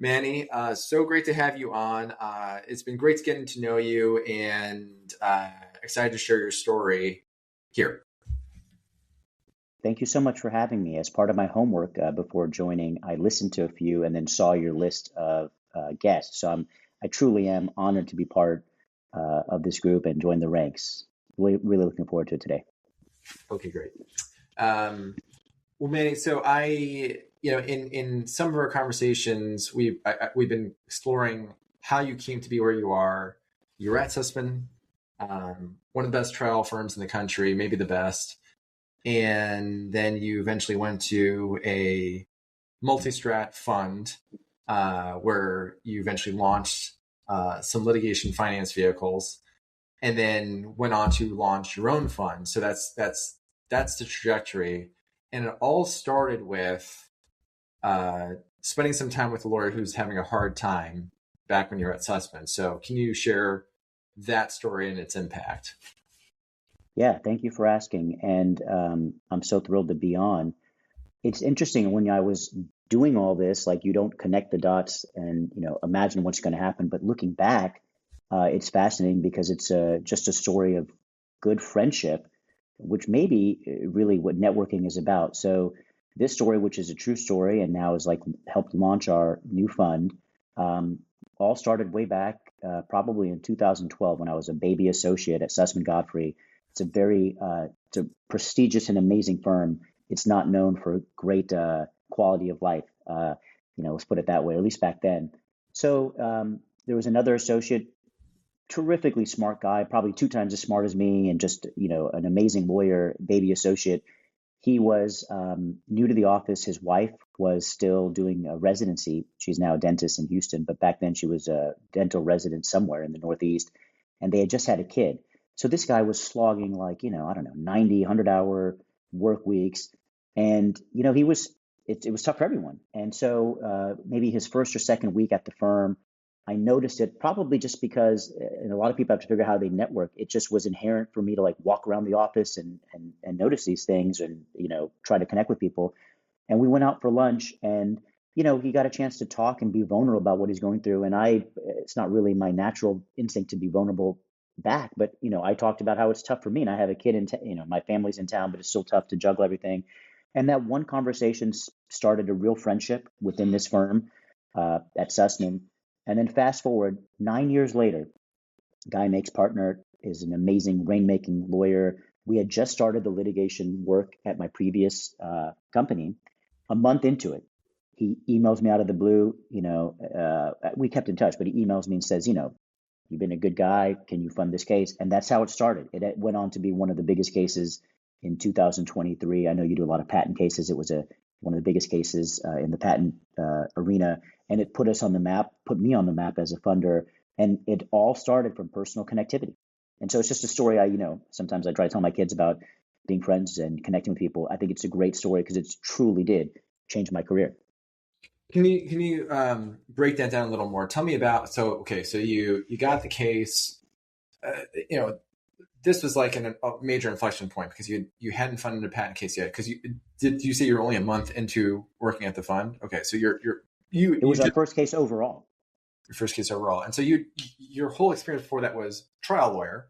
Manny, so great to have you on. It's been great getting to know you and excited to share your story here. Thank you so much for having me. As part of my homework before joining, I listened to a few and then saw your list of guests. So I truly am honored to be part of this group and join the ranks. Really looking forward to it today. Okay, great. Well, Manny, so in some of our conversations, we've been exploring how you came to be where you are. You're at Susman, one of the best trial firms in the country, maybe the best. And then you eventually went to a multi-strat fund where you eventually launched some litigation finance vehicles, and then went on to launch your own fund. So that's the trajectory. And it all started with spending some time with a lawyer who's having a hard time back when you're at Susman. So can you share that story and its impact? Yeah, thank you for asking. And I'm so thrilled to be on. It's interesting when I was doing all this, like you don't connect the dots and, imagine what's going to happen. But looking back, it's fascinating because it's just a story of good friendship, which may be really what networking is about. So this story, which is a true story and now is like helped launch our new fund, all started way back probably in 2012 when I was a baby associate at Susman Godfrey. It's a prestigious and amazing firm. It's not known for great quality of life, let's put it that way, or at least back then. So there was another associate, terrifically smart guy, probably 2 times as smart as me, and just an amazing lawyer, baby associate. He was new to the office. His wife was still doing a residency. She's now a dentist in Houston, but back then she was a dental resident somewhere in the Northeast, and they had just had a kid. So this guy was slogging like, 90, 100-hour work weeks. And, it was tough for everyone. And so maybe his first or second week at the firm, I noticed it probably just because, and a lot of people have to figure out how they network. It just was inherent for me to like walk around the office and notice these things and, try to connect with people. And we went out for lunch and, he got a chance to talk and be vulnerable about what he's going through. And it's not really my natural instinct to be vulnerable back, but I talked about how it's tough for me, and I have a kid in my family's in town, but it's still tough to juggle everything. And that one conversation started a real friendship within this firm at Susman. And then fast forward 9 years later, guy makes partner, is an amazing rainmaking lawyer. We had just started the litigation work at my previous company. A month into it, he emails me out of the blue. We kept in touch, but he emails me and says, you've been a good guy. Can you fund this case? And that's how it started. It went on to be one of the biggest cases in 2023. I know you do a lot of patent cases. It was one of the biggest cases in the patent arena. And it put us on the map, put me on the map as a funder. And it all started from personal connectivity. And so it's just a story sometimes I try to tell my kids about being friends and connecting with people. I think it's a great story because it truly did change my career. Can you break that down a little more? Tell me about, so you got the case, this was like a major inflection point because you hadn't funded a patent case yet. Because did you say you're only a month into working at the fund? Okay, so it was our first case overall. Your first case overall, and so your whole experience before that was trial lawyer.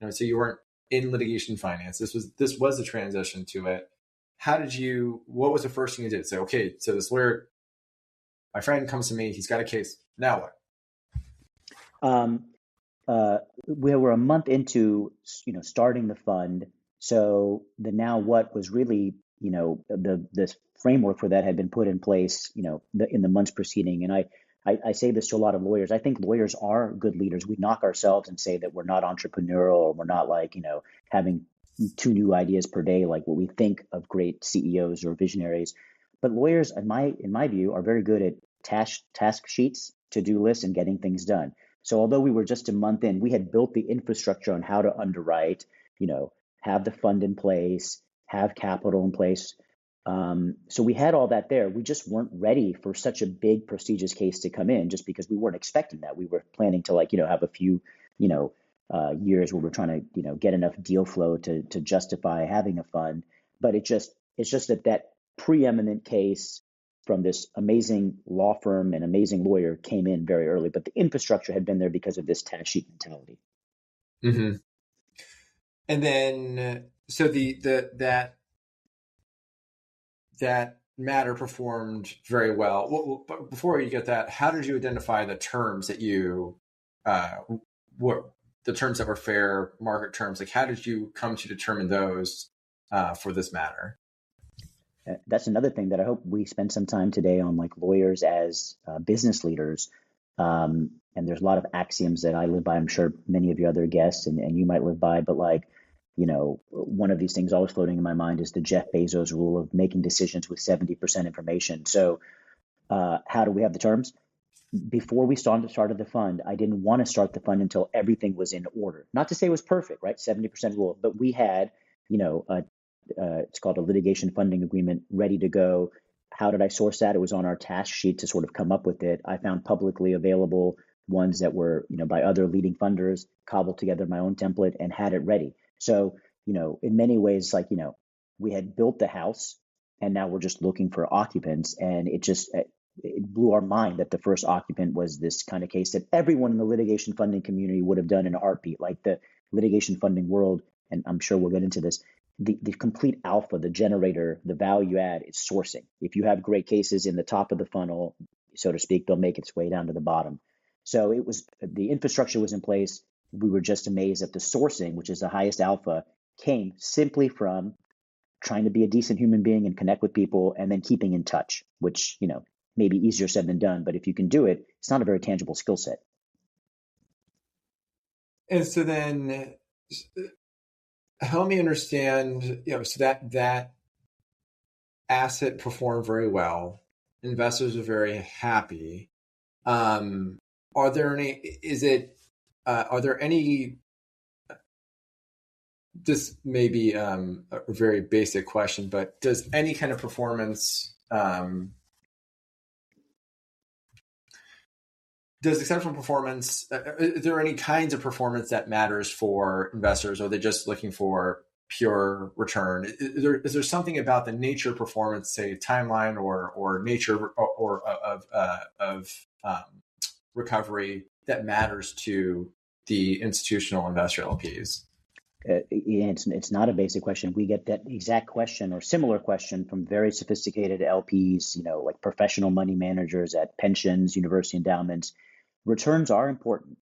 So you weren't in litigation finance. This was the transition to it. What was the first thing you did? Say, okay, so this lawyer, my friend comes to me, he's got a case. Now what? We were a month into, starting the fund. So the now what was really, the framework for that had been put in place, in the months preceding. And I say this to a lot of lawyers. I think lawyers are good leaders. We knock ourselves and say that we're not entrepreneurial, or we're not like, having 2 new ideas per day, like what we think of great CEOs or visionaries. But lawyers, in my view, are very good at task sheets, to-do lists, and getting things done. So although we were just a month in, we had built the infrastructure on how to underwrite, have the fund in place, have capital in place. So we had all that there. We just weren't ready for such a big, prestigious case to come in, just because we weren't expecting that. We were planning to have a few, years where we're trying to, get enough deal flow to justify having a fund. But it's just that preeminent case from this amazing law firm and amazing lawyer came in very early, but the infrastructure had been there because of this tax sheet mentality. Mm-hmm. And then, so that matter performed very well. But before you get that, how did you identify the terms that you, what the terms that were fair market terms? Like, how did you come to determine those for this matter? That's another thing that I hope we spend some time today on, like lawyers as business leaders. And there's a lot of axioms that I live by. I'm sure many of your other guests and you might live by, but like, one of these things always floating in my mind is the Jeff Bezos rule of making decisions with 70% information. So how do we have the terms? Before we started the fund, I didn't want to start the fund until everything was in order. Not to say it was perfect, right? 70% rule, but we had, it's called a litigation funding agreement ready to go. How did I source that? It was on our task sheet to sort of come up with it. I found publicly available ones that were, by other leading funders, cobbled together my own template and had it ready. So, in many ways, like, we had built the house and now we're just looking for occupants. And it blew our mind that the first occupant was this kind of case that everyone in the litigation funding community would have done in a heartbeat. Like the litigation funding world, and I'm sure we'll get into this, the complete alpha, the generator, the value add is sourcing. If you have great cases in the top of the funnel, so to speak, they'll make its way down to the bottom. So the infrastructure was in place. We were just amazed that the sourcing, which is the highest alpha, came simply from trying to be a decent human being and connect with people and then keeping in touch, which, may be easier said than done. But if you can do it, it's not a very tangible skill set. And so then help me understand, so that asset performed very well. Investors are very happy. Are there any, this may be a very basic question, but does any kind of performance, does exceptional performance, is there any kinds of performance that matters for investors, or are they just looking for pure return? Is there something about the nature of performance, say timeline or nature or of recovery, that matters to the institutional investor LPs? It's not a basic question. We get that exact question or similar question from very sophisticated LPs, like professional money managers at pensions, university endowments. Returns are important.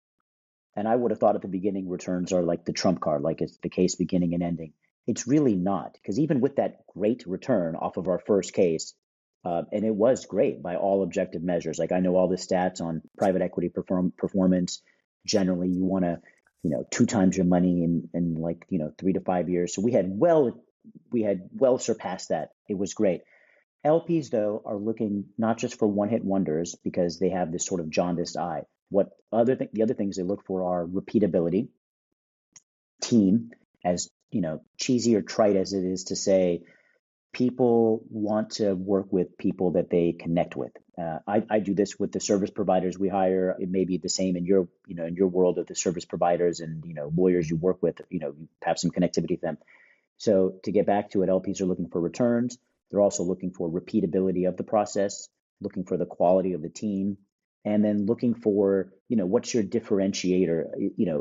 And I would have thought at the beginning returns are like the trump card, like it's the case beginning and ending. It's really not, because even with that great return off of our first case, and it was great by all objective measures. Like I know all the stats on private equity performance. Generally, you want to, 2 times your money in like, 3 to 5 years. So we had well surpassed that. It was great. LPs, though, are looking not just for one-hit wonders because they have this sort of jaundiced eye. The other things they look for are repeatability, team, as cheesy or trite as it is to say, people want to work with people that they connect with. I do this with the service providers we hire. It may be the same in your world of the service providers and lawyers you work with. You have some connectivity with them. So to get back to it, LPs are looking for returns. They're also looking for repeatability of the process, looking for the quality of the team, and then looking for, what's your differentiator?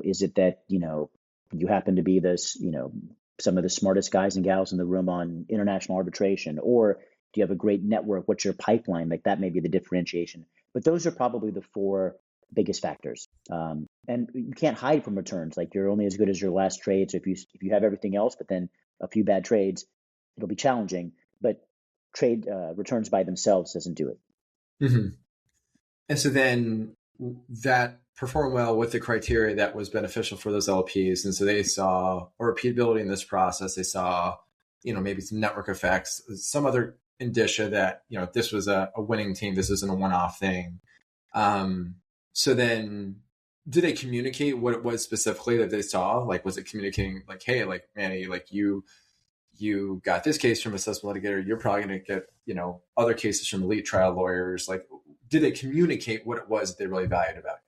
Is it that, you happen to be some of the smartest guys and gals in the room on international arbitration, or do you have a great network? What's your pipeline? Like that may be the differentiation. But those are probably the 4 biggest factors. And you can't hide from returns. Like you're only as good as your last trade. So if you have everything else, but then a few bad trades, it'll be challenging. But trade returns by themselves doesn't do it. Mm-hmm. And so then that performed well with the criteria that was beneficial for those LPs. And so they saw a repeatability in this process. They saw, maybe some network effects, some other indicia that, this was a winning team. This isn't a one-off thing. So then did they communicate what it was specifically that they saw? Like, was it communicating like, hey, like Manny, like you got this case from a successful litigator, you're probably going to get, other cases from elite trial lawyers. Like, did they communicate what it was that they really valued about you?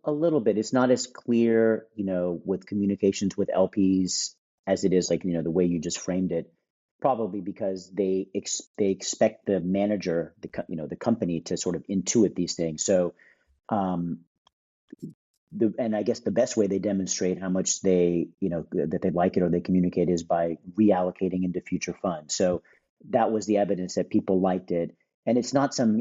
A little bit. It's not as clear, with communications with LPs as it is like, the way you just framed it. probably because they expect the manager, the company to sort of intuit these things. So, um, and I guess the best way they demonstrate how much they, that they like it or they communicate is by reallocating into future funds. So that was the evidence that people liked it. And it's not some,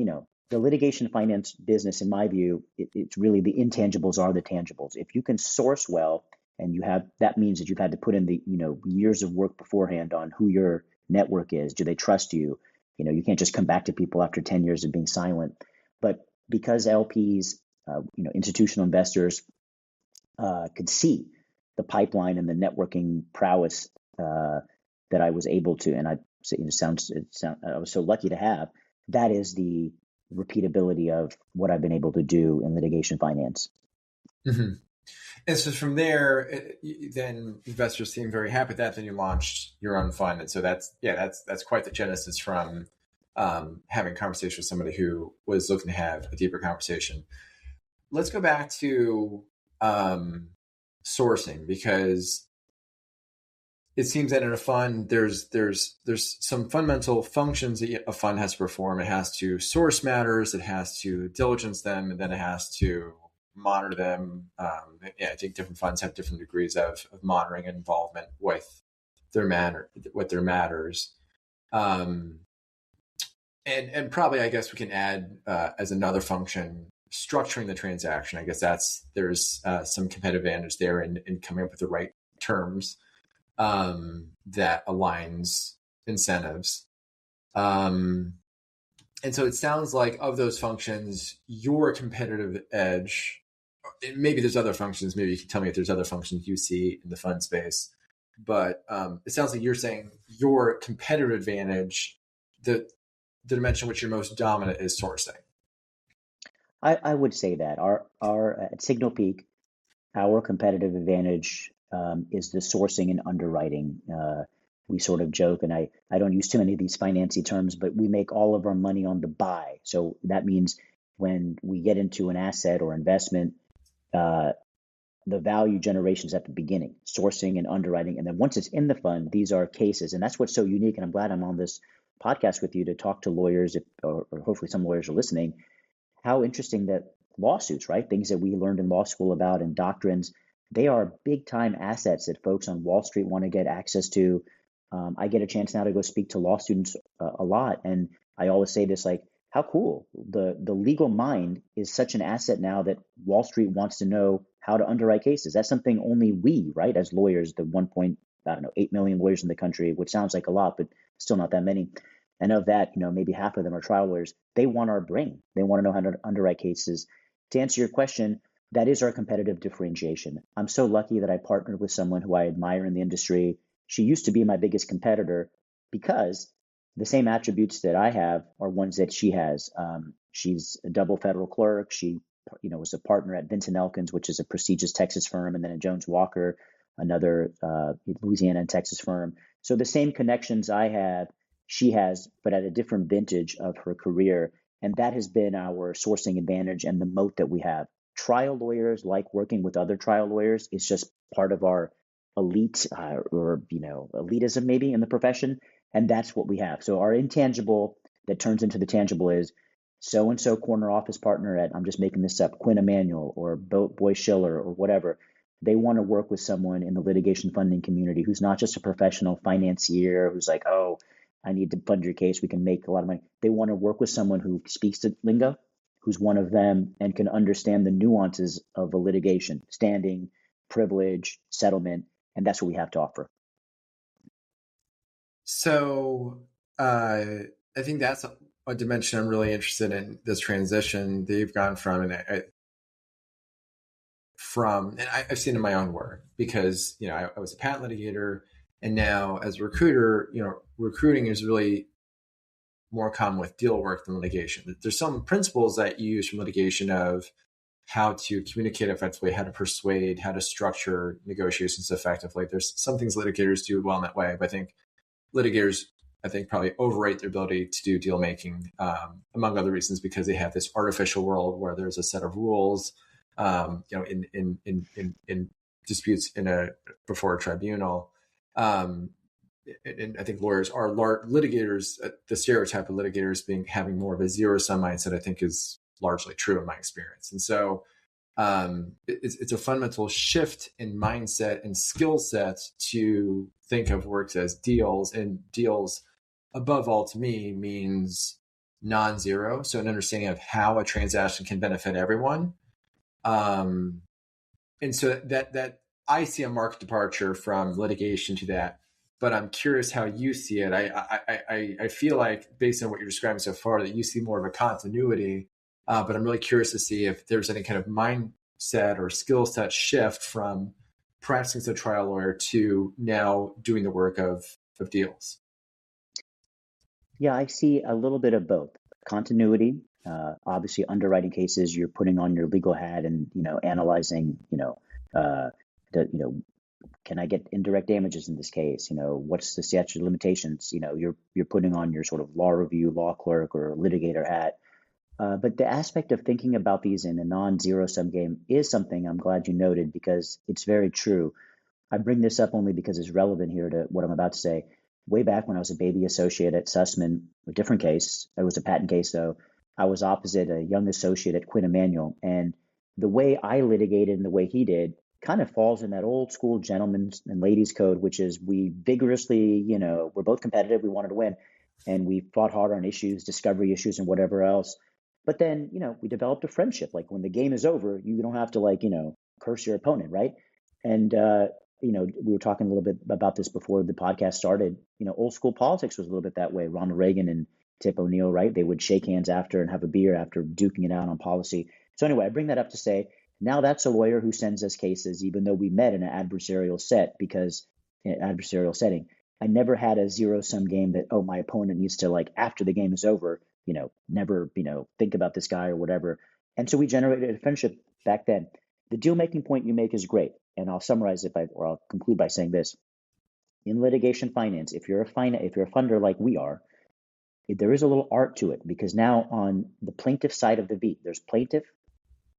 the litigation finance business, in my view, it's really the intangibles are the tangibles. If you can source well, and that means that you've had to put in the, years of work beforehand on who your network is. Do they trust you? You can't just come back to people after 10 years of being silent. But because LPs, institutional investors could see the pipeline and the networking prowess that I was able to, and I was so lucky to have. That is the repeatability of what I've been able to do in litigation finance. Mm-hmm. And so from there, then investors seem very happy with that. Then you launched your own fund, and so that's quite the genesis from having a conversation with somebody who was looking to have a deeper conversation. Let's go back to sourcing, because it seems that in a fund, there's some fundamental functions that a fund has to perform. It has to source matters, it has to diligence them, and then it has to monitor them. I think different funds have different degrees of monitoring and involvement with their matters. And probably, I guess we can add as another function, structuring the transaction. I guess there's some competitive advantage there in coming up with the right terms that aligns incentives. And so it sounds like of those functions, your competitive edge, maybe there's other functions, maybe you can tell me if there's other functions you see in the fund space, but it sounds like you're saying your competitive advantage, the dimension which you're most dominant is sourcing. I would say that our at Signal Peak, our competitive advantage is the sourcing and underwriting. We sort of joke, and I don't use too many of these financy terms, but we make all of our money on the buy. So that means when we get into an asset or investment, the value generation is at the beginning, sourcing and underwriting. And then once it's in the fund, these are cases. And that's what's so unique. And I'm glad I'm on this podcast with you to talk to lawyers, or hopefully some lawyers are listening. How interesting that lawsuits, right? Things that we learned in law school about and doctrines, they are big time assets that folks on Wall Street want to get access to. I get a chance now to go speak to law students a lot. And I always say this, like, how cool. The legal mind is such an asset now that Wall Street wants to know how to underwrite cases. That's something only we, right, as lawyers, the 1.8 million lawyers in the country, which sounds like a lot, but still not that many. And of that, maybe half of them are trial lawyers. They want our brain. They want to know how to underwrite cases. To answer your question, that is our competitive differentiation. I'm so lucky that I partnered with someone who I admire in the industry. She used to be my biggest competitor because the same attributes that I have are ones that she has. She's a double federal clerk. She, was a partner at Vinson Elkins, which is a prestigious Texas firm, and then at Jones Walker, another Louisiana and Texas firm. So the same connections I have, she has, but at a different vintage of her career. And that has been our sourcing advantage and the moat that we have. Trial lawyers like working with other trial lawyers. It's just part of our elite or elitism maybe in the profession. And that's what we have. So our intangible that turns into the tangible is so-and-so corner office partner at, I'm just making this up, Quinn Emanuel or Boy Schiller or whatever. They want to work with someone in the litigation funding community who's not just a professional financier who's like, oh, I need to fund your case. We can make a lot of money. They want to work with someone who speaks the lingo, who's one of them and can understand the nuances of a litigation, standing, privilege, settlement, and that's what we have to offer. So I think that's a dimension I'm really interested in, this transition that you've gone from, and I've seen in my own work because, I was a patent litigator. And now as a recruiter, recruiting is really more common with deal work than litigation. There's some principles that you use from litigation of how to communicate effectively, how to persuade, how to structure negotiations effectively. There's some things litigators do well in that way, but I think litigators, probably overrate their ability to do deal making, among other reasons, because they have this artificial world where there's a set of rules, in disputes before a tribunal. and I think lawyers are litigators. The stereotype of litigators being having more of a zero sum mindset, I think, is largely true in my experience. And so it's a fundamental shift in mindset and skill sets to think of works as deals, and deals above all to me means non-zero. So an understanding of how a transaction can benefit everyone. And so that I see a marked departure from litigation to that, but I'm curious how you see it. I feel like based on what you're describing so far that you see more of a continuity, but I'm really curious to see if there's any kind of mindset or skill set shift from practicing as a trial lawyer to now doing the work of deals. Yeah, I see a little bit of both. Continuity, obviously underwriting cases, you're putting on your legal hat and, analyzing, can I get indirect damages in this case? What's the statute of limitations? You're putting on your sort of law review, law clerk or litigator hat. But the aspect of thinking about these in a non-zero sum game is something I'm glad you noted, because it's very true. I bring this up only because it's relevant here to what I'm about to say. Way back when I was a baby associate at Susman, a different case, it was a patent case though, I was opposite a young associate at Quinn Emanuel. And the way I litigated and the way he did kind of falls in that old school gentleman's and ladies code, which is we vigorously, we're both competitive, we wanted to win, and we fought hard on issues, discovery issues and whatever else. But then, we developed a friendship. Like when the game is over, you don't have to curse your opponent, right? And we were talking a little bit about this before the podcast started. Old school politics was a little bit that way. Ronald Reagan and Tip O'Neill, right? They would shake hands after and have a beer after duking it out on policy. So anyway, I bring that up to say, now that's a lawyer who sends us cases, even though we met in an adversarial setting. I never had a zero sum game that, my opponent needs to, after the game is over, never, think about this guy or whatever. And so we generated a friendship back then. The deal making point you make is great. And I'll summarize it I'll conclude by saying this. In litigation finance, if you're a funder like we are, there is a little art to it, because now on the plaintiff side of the V, there's plaintiff,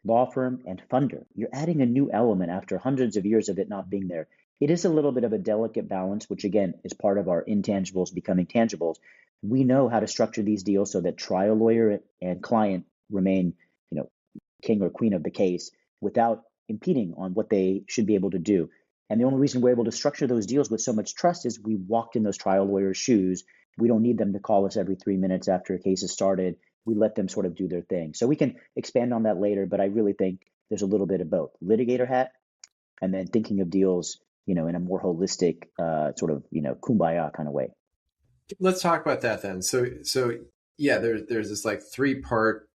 law firm, and funder. You're adding a new element after hundreds of years of it not being there. It is a little bit of a delicate balance, which again is part of our intangibles becoming tangibles. We know how to structure these deals so that trial lawyer and client remain, king or queen of the case without impeding on what they should be able to do. And the only reason we're able to structure those deals with so much trust is we walked in those trial lawyers' shoes. We don't need them to call us every 3 minutes after a case is started. We let them sort of do their thing. So we can expand on that later, but I really think there's a little bit of both. Litigator hat, and then thinking of deals, in a more holistic sort of, kumbaya kind of way. Let's talk about that then. So yeah, there's this like 3-part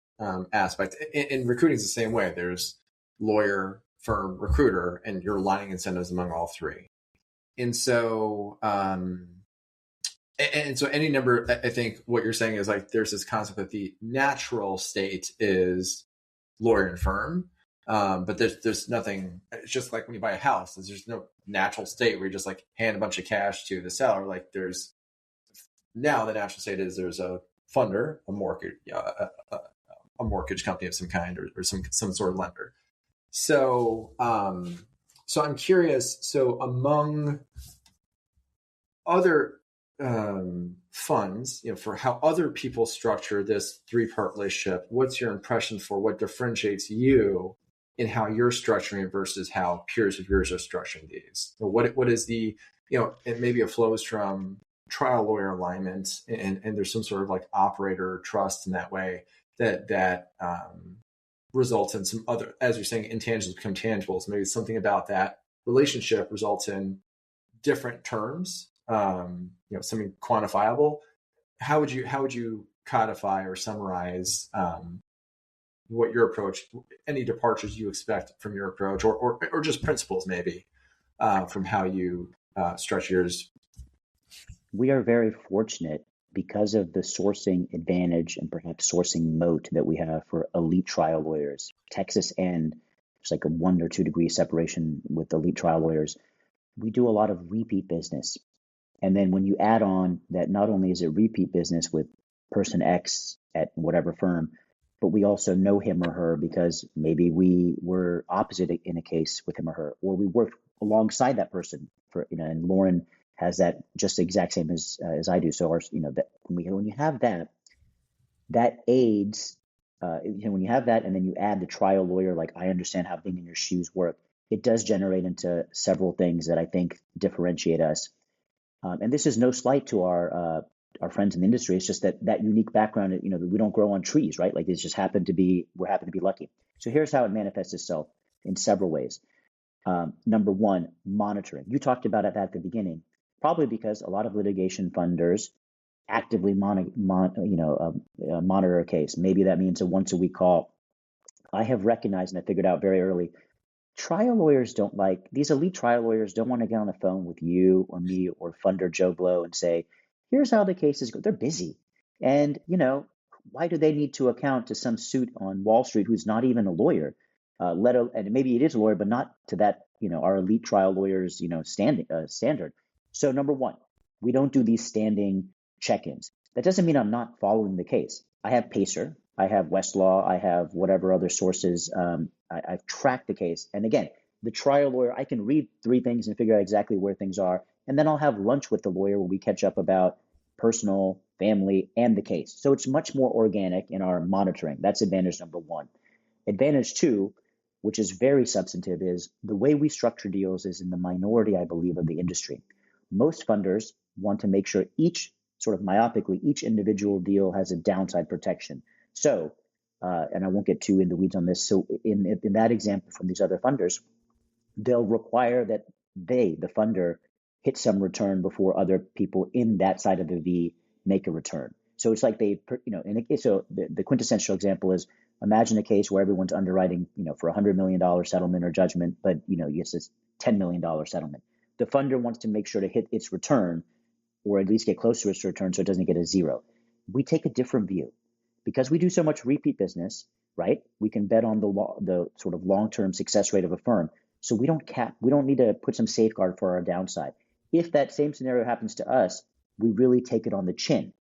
aspect. In recruiting is the same way. There's lawyer, firm, recruiter, and you're aligning incentives among all 3. And so, so any number, I think what you're saying is like, there's this concept that the natural state is lawyer and firm. But there's nothing, it's just like when you buy a house, there's no natural state where you just like hand a bunch of cash to the seller. Like now the natural state is there's a funder, a mortgage company of some kind, or some sort of lender. So, so I'm curious. So among other funds, for how other people structure this 3-part relationship, what's your impression for what differentiates you in how you're structuring it versus how peers of yours are structuring these? What is the, and maybe it flows from trial lawyer alignment, and there's some sort of like operator trust in that way that results in some other, as you're saying, intangibles become tangibles. Maybe something about that relationship results in different terms, something quantifiable. How would you codify or summarize what your approach, any departures you expect from your approach, or just principles maybe from how you structure yours? We are very fortunate because of the sourcing advantage and perhaps sourcing moat that we have for elite trial lawyers. Texas and there's like a 1 or 2 degree separation with elite trial lawyers. We do a lot of repeat business. And then when you add on that, not only is it repeat business with person X at whatever firm, but we also know him or her because maybe we were opposite in a case with him or her, or we worked alongside that person for, and Lauren has that just the exact same as I do. So our, that when you have that, that aids, when you have that and then you add the trial lawyer, like I understand how being in your shoes work, it does generate into several things that I think differentiate us. And this is no slight to our friends in the industry. It's just that unique background, we don't grow on trees, right? Like it's just we happen to be lucky. So here's how it manifests itself in several ways. Number one, monitoring. You talked about it at the beginning, probably because a lot of litigation funders actively monitor a case. Maybe that means a once a week call. I have recognized and I figured out very early, trial lawyers don't like, these elite trial lawyers don't want to get on the phone with you or me or funder Joe Blow and say, here's how the cases go. They're busy. And, why do they need to account to some suit on Wall Street who's not even a lawyer? And maybe it is a lawyer, but not to that, our elite trial lawyers, standard. So number one, we don't do these standing check-ins. That doesn't mean I'm not following the case. I have Pacer, I have Westlaw, I have whatever other sources. I've tracked the case. And again, the trial lawyer, I can read three things and figure out exactly where things are. And then I'll have lunch with the lawyer where we catch up about personal, family, and the case. So it's much more organic in our monitoring. That's advantage number one. Advantage two, which is very substantive, is the way we structure deals is in the minority, I believe, of the industry. Most funders want to make sure each individual deal has a downside protection. So, and I won't get too in the weeds on this. So in that example from these other funders, they'll require that the funder, hit some return before other people in that side of the V make a return. So it's like so the quintessential example is, imagine a case where everyone's underwriting, for $100 million settlement or judgment, but, it's this $10 million settlement. The funder wants to make sure to hit its return or at least get close to its return so it doesn't get a zero. We take a different view. Because we do so much repeat business, right? We can bet on the sort of long-term success rate of a firm. So we don't need to put some safeguard for our downside. If that same scenario happens to us, we really take it on the chin.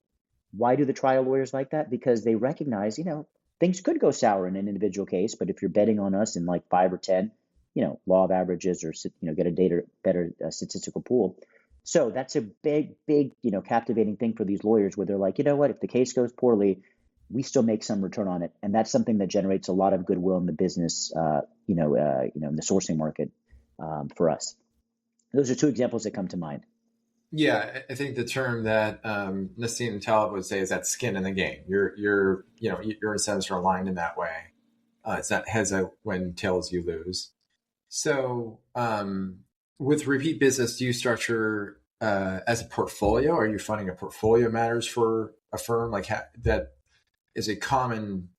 Why do the trial lawyers like that? Because they recognize, things could go sour in an individual case, but if you're betting on us in like 5 or 10, law of averages or, get a better statistical pool. So that's a big, captivating thing for these lawyers where they're like, you know what, if the case goes poorly, we still make some return on it. And that's something that generates a lot of goodwill in the business, in the sourcing market for us. Those are two examples that come to mind. Yeah, I think the term that Nassim Taleb would say is that skin in the game. Your incentives are aligned in that way. It's not heads I win, tails you lose. So with repeat business, do you structure as a portfolio? Are you funding a portfolio matters for a firm? Like that is a common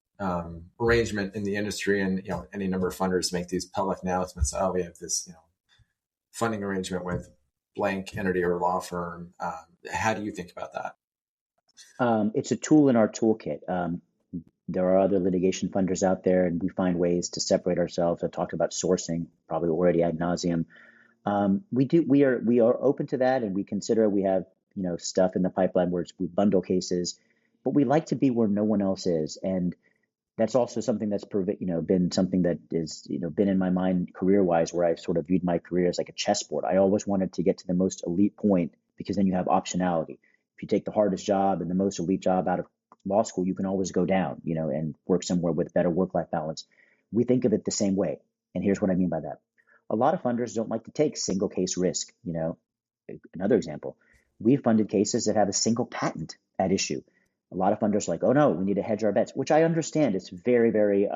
arrangement in the industry, and any number of funders make these public announcements. Oh, we have this funding arrangement with blank entity or law firm. How do you think about that? It's a tool in our toolkit. There are other litigation funders out there, and we find ways to separate ourselves. I talked about sourcing probably already ad nauseum. We are open to that, and we consider we have stuff in the pipeline where we bundle cases, but we like to be where no one else is, and that's also something that's been something that is been in my mind career-wise, where I've sort of viewed my career as like a chessboard. I always wanted to get to the most elite point because then you have optionality. If you take the hardest job and the most elite job out of law school, you can always go down, and work somewhere with better work-life balance. We think of it the same way, and here's what I mean by that. A lot of funders don't like to take single case risk. Another example, we've funded cases that have a single patent at issue. A lot of funders are like, oh no, we need to hedge our bets, which I understand. It's very, very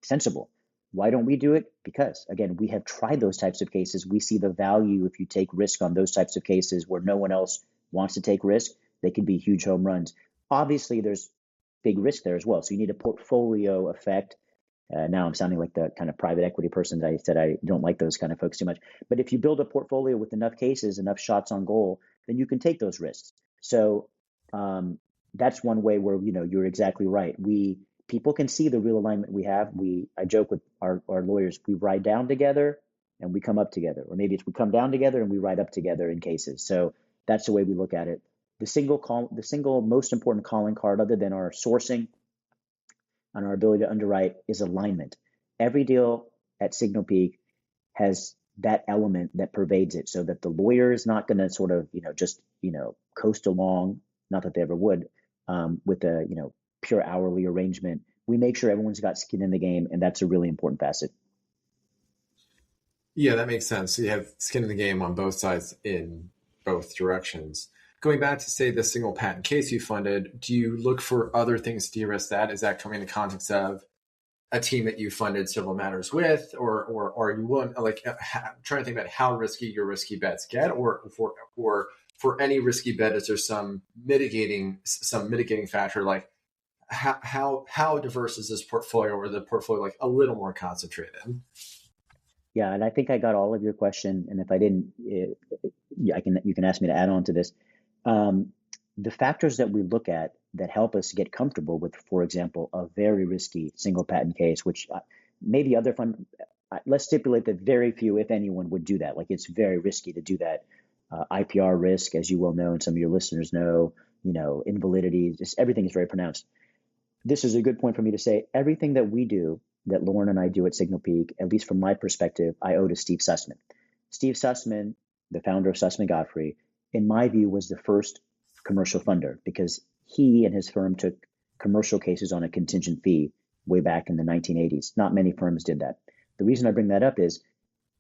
sensible. Why don't we do it? Because again, we have tried those types of cases. We see the value if you take risk on those types of cases where no one else wants to take risk. They can be huge home runs. Obviously, there's big risk there as well. So you need a portfolio effect. Now I'm sounding like the kind of private equity person that I said I don't like those kind of folks too much. But if you build a portfolio with enough cases, enough shots on goal, then you can take those risks. So that's one way where you're exactly right. People can see the real alignment we have. I joke with our lawyers, we ride down together and we come up together, or maybe it's we come down together and we ride up together in cases. So that's the way we look at it. The single most important calling card, other than our sourcing and our ability to underwrite, is alignment. Every deal at Signal Peak has that element that pervades it, so that the lawyer is not going to sort of, just, coast along, not that they ever would, with a, pure hourly arrangement. We make sure everyone's got skin in the game, and that's a really important facet. Yeah, that makes sense. So you have skin in the game on both sides in both directions. Going back to, say, the single patent case you funded, do you look for other things to de-risk that? Is that coming in the context of a team that you funded several matters with, or are you willing, like, trying to think about how risky your risky bets get, or for any risky bet, is there some mitigating factor, like how diverse is this portfolio, or the portfolio like a little more concentrated? Yeah, and I think I got all of your question. And if I didn't, you can ask me to add on to this. The factors that we look at that help us get comfortable with, for example, a very risky single patent case, which maybe other fund, let's stipulate that very few, if anyone, would do that. Like, it's very risky to do that. IPR risk, as you well know, and some of your listeners know, invalidity, just everything is very pronounced. This is a good point for me to say everything that we do, that Lauren and I do at Signal Peak, at least from my perspective, I owe to Steve Sussman. Steve Sussman, the founder of Susman Godfrey, in my view, was the first commercial funder, because he and his firm took commercial cases on a contingent fee way back in the 1980s. Not many firms did that. The reason I bring that up is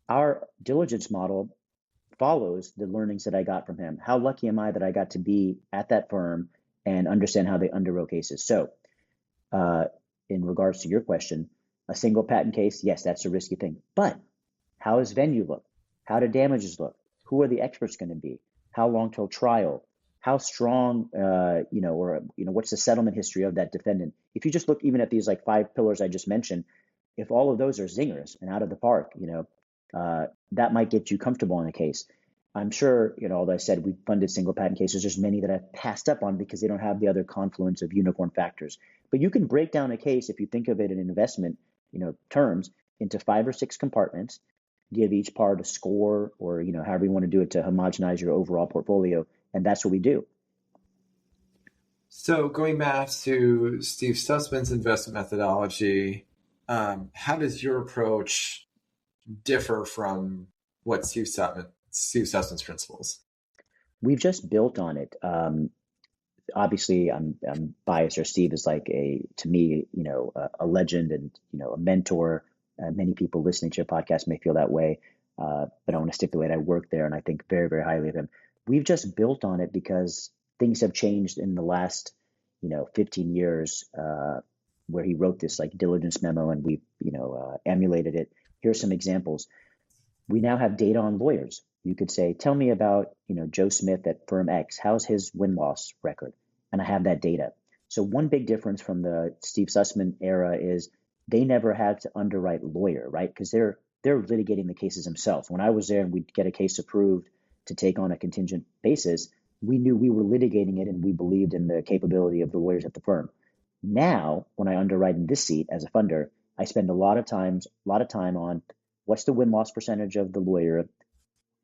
our diligence model follows the learnings that I got from him. How lucky am I that I got to be at that firm and understand how they underwrote cases? So in regards to your question, a single patent case, yes, that's a risky thing. But how does venue look? How do damages look? Who are the experts going to be? How long till trial? How strong, what's the settlement history of that defendant? If you just look even at these like 5 pillars I just mentioned, if all of those are zingers and out of the park, that might get you comfortable in a case. I'm sure, although I said we funded single patent cases, there's many that I've passed up on because they don't have the other confluence of unicorn factors. But you can break down a case, if you think of it in investment, terms, into 5 or 6 compartments, give each part a score, or, however you want to do it to homogenize your overall portfolio. And that's what we do. So going back to Steve Sussman's investment methodology, how does your approach differ from what Steve Sussman's principles? We've just built on it. Obviously, I'm biased, or Steve is like to me, a legend and, a mentor. Many people listening to your podcast may feel that way, but I want to stipulate I work there and I think very, very highly of him. We've just built on it because things have changed in the last, 15 years, where he wrote this like diligence memo, and we, emulated it. Here's some examples. We now have data on lawyers. You could say, tell me about, Joe Smith at firm X. How's his win-loss record? And I have that data. So one big difference from the Steve Sussman era is they never had to underwrite lawyer, right? Because they're litigating the cases themselves. When I was there and we'd get a case approved to take on a contingent basis, we knew we were litigating it and we believed in the capability of the lawyers at the firm. Now, when I underwrite in this seat as a funder, I spend a lot of time on what's the win-loss percentage of the lawyer,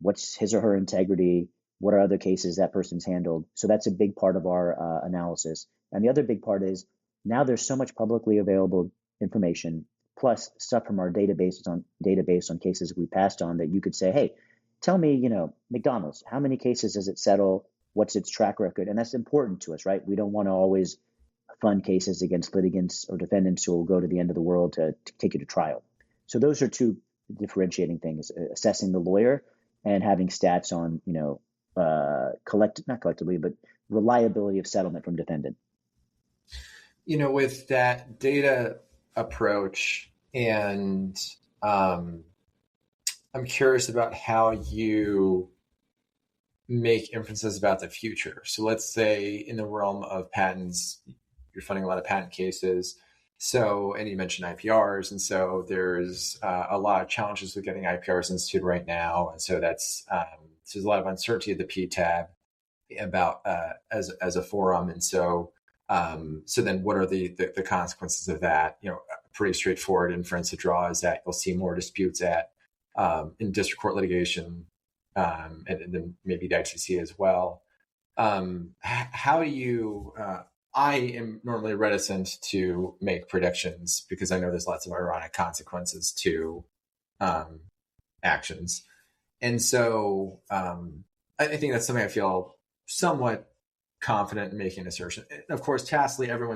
what's his or her integrity, what are other cases that person's handled. So that's a big part of our analysis. And the other big part is now there's so much publicly available information, plus stuff from our database on cases we passed on, that you could say, hey, tell me, McDonald's, how many cases does it settle? What's its track record? And that's important to us, right? We don't want to always fund cases against litigants or defendants who will go to the end of the world to take you to trial. So those are 2 differentiating things: assessing the lawyer and having stats on, not collectively, but reliability of settlement from defendant. With that data approach, and I'm curious about how you make inferences about the future. So let's say in the realm of patents, you're funding a lot of patent cases. So, and you mentioned IPRs, and so there's a lot of challenges with getting IPRs instituted right now, and so that's there's a lot of uncertainty at the PTAB about as a forum, and so then what are the consequences of that? A pretty straightforward inference to draw is that you'll see more disputes in district court litigation, and then maybe the ITC as well. How do you? I am normally reticent to make predictions because I know there's lots of ironic consequences to actions. And so I think that's something I feel somewhat confident in making an assertion. And of course, tacitly or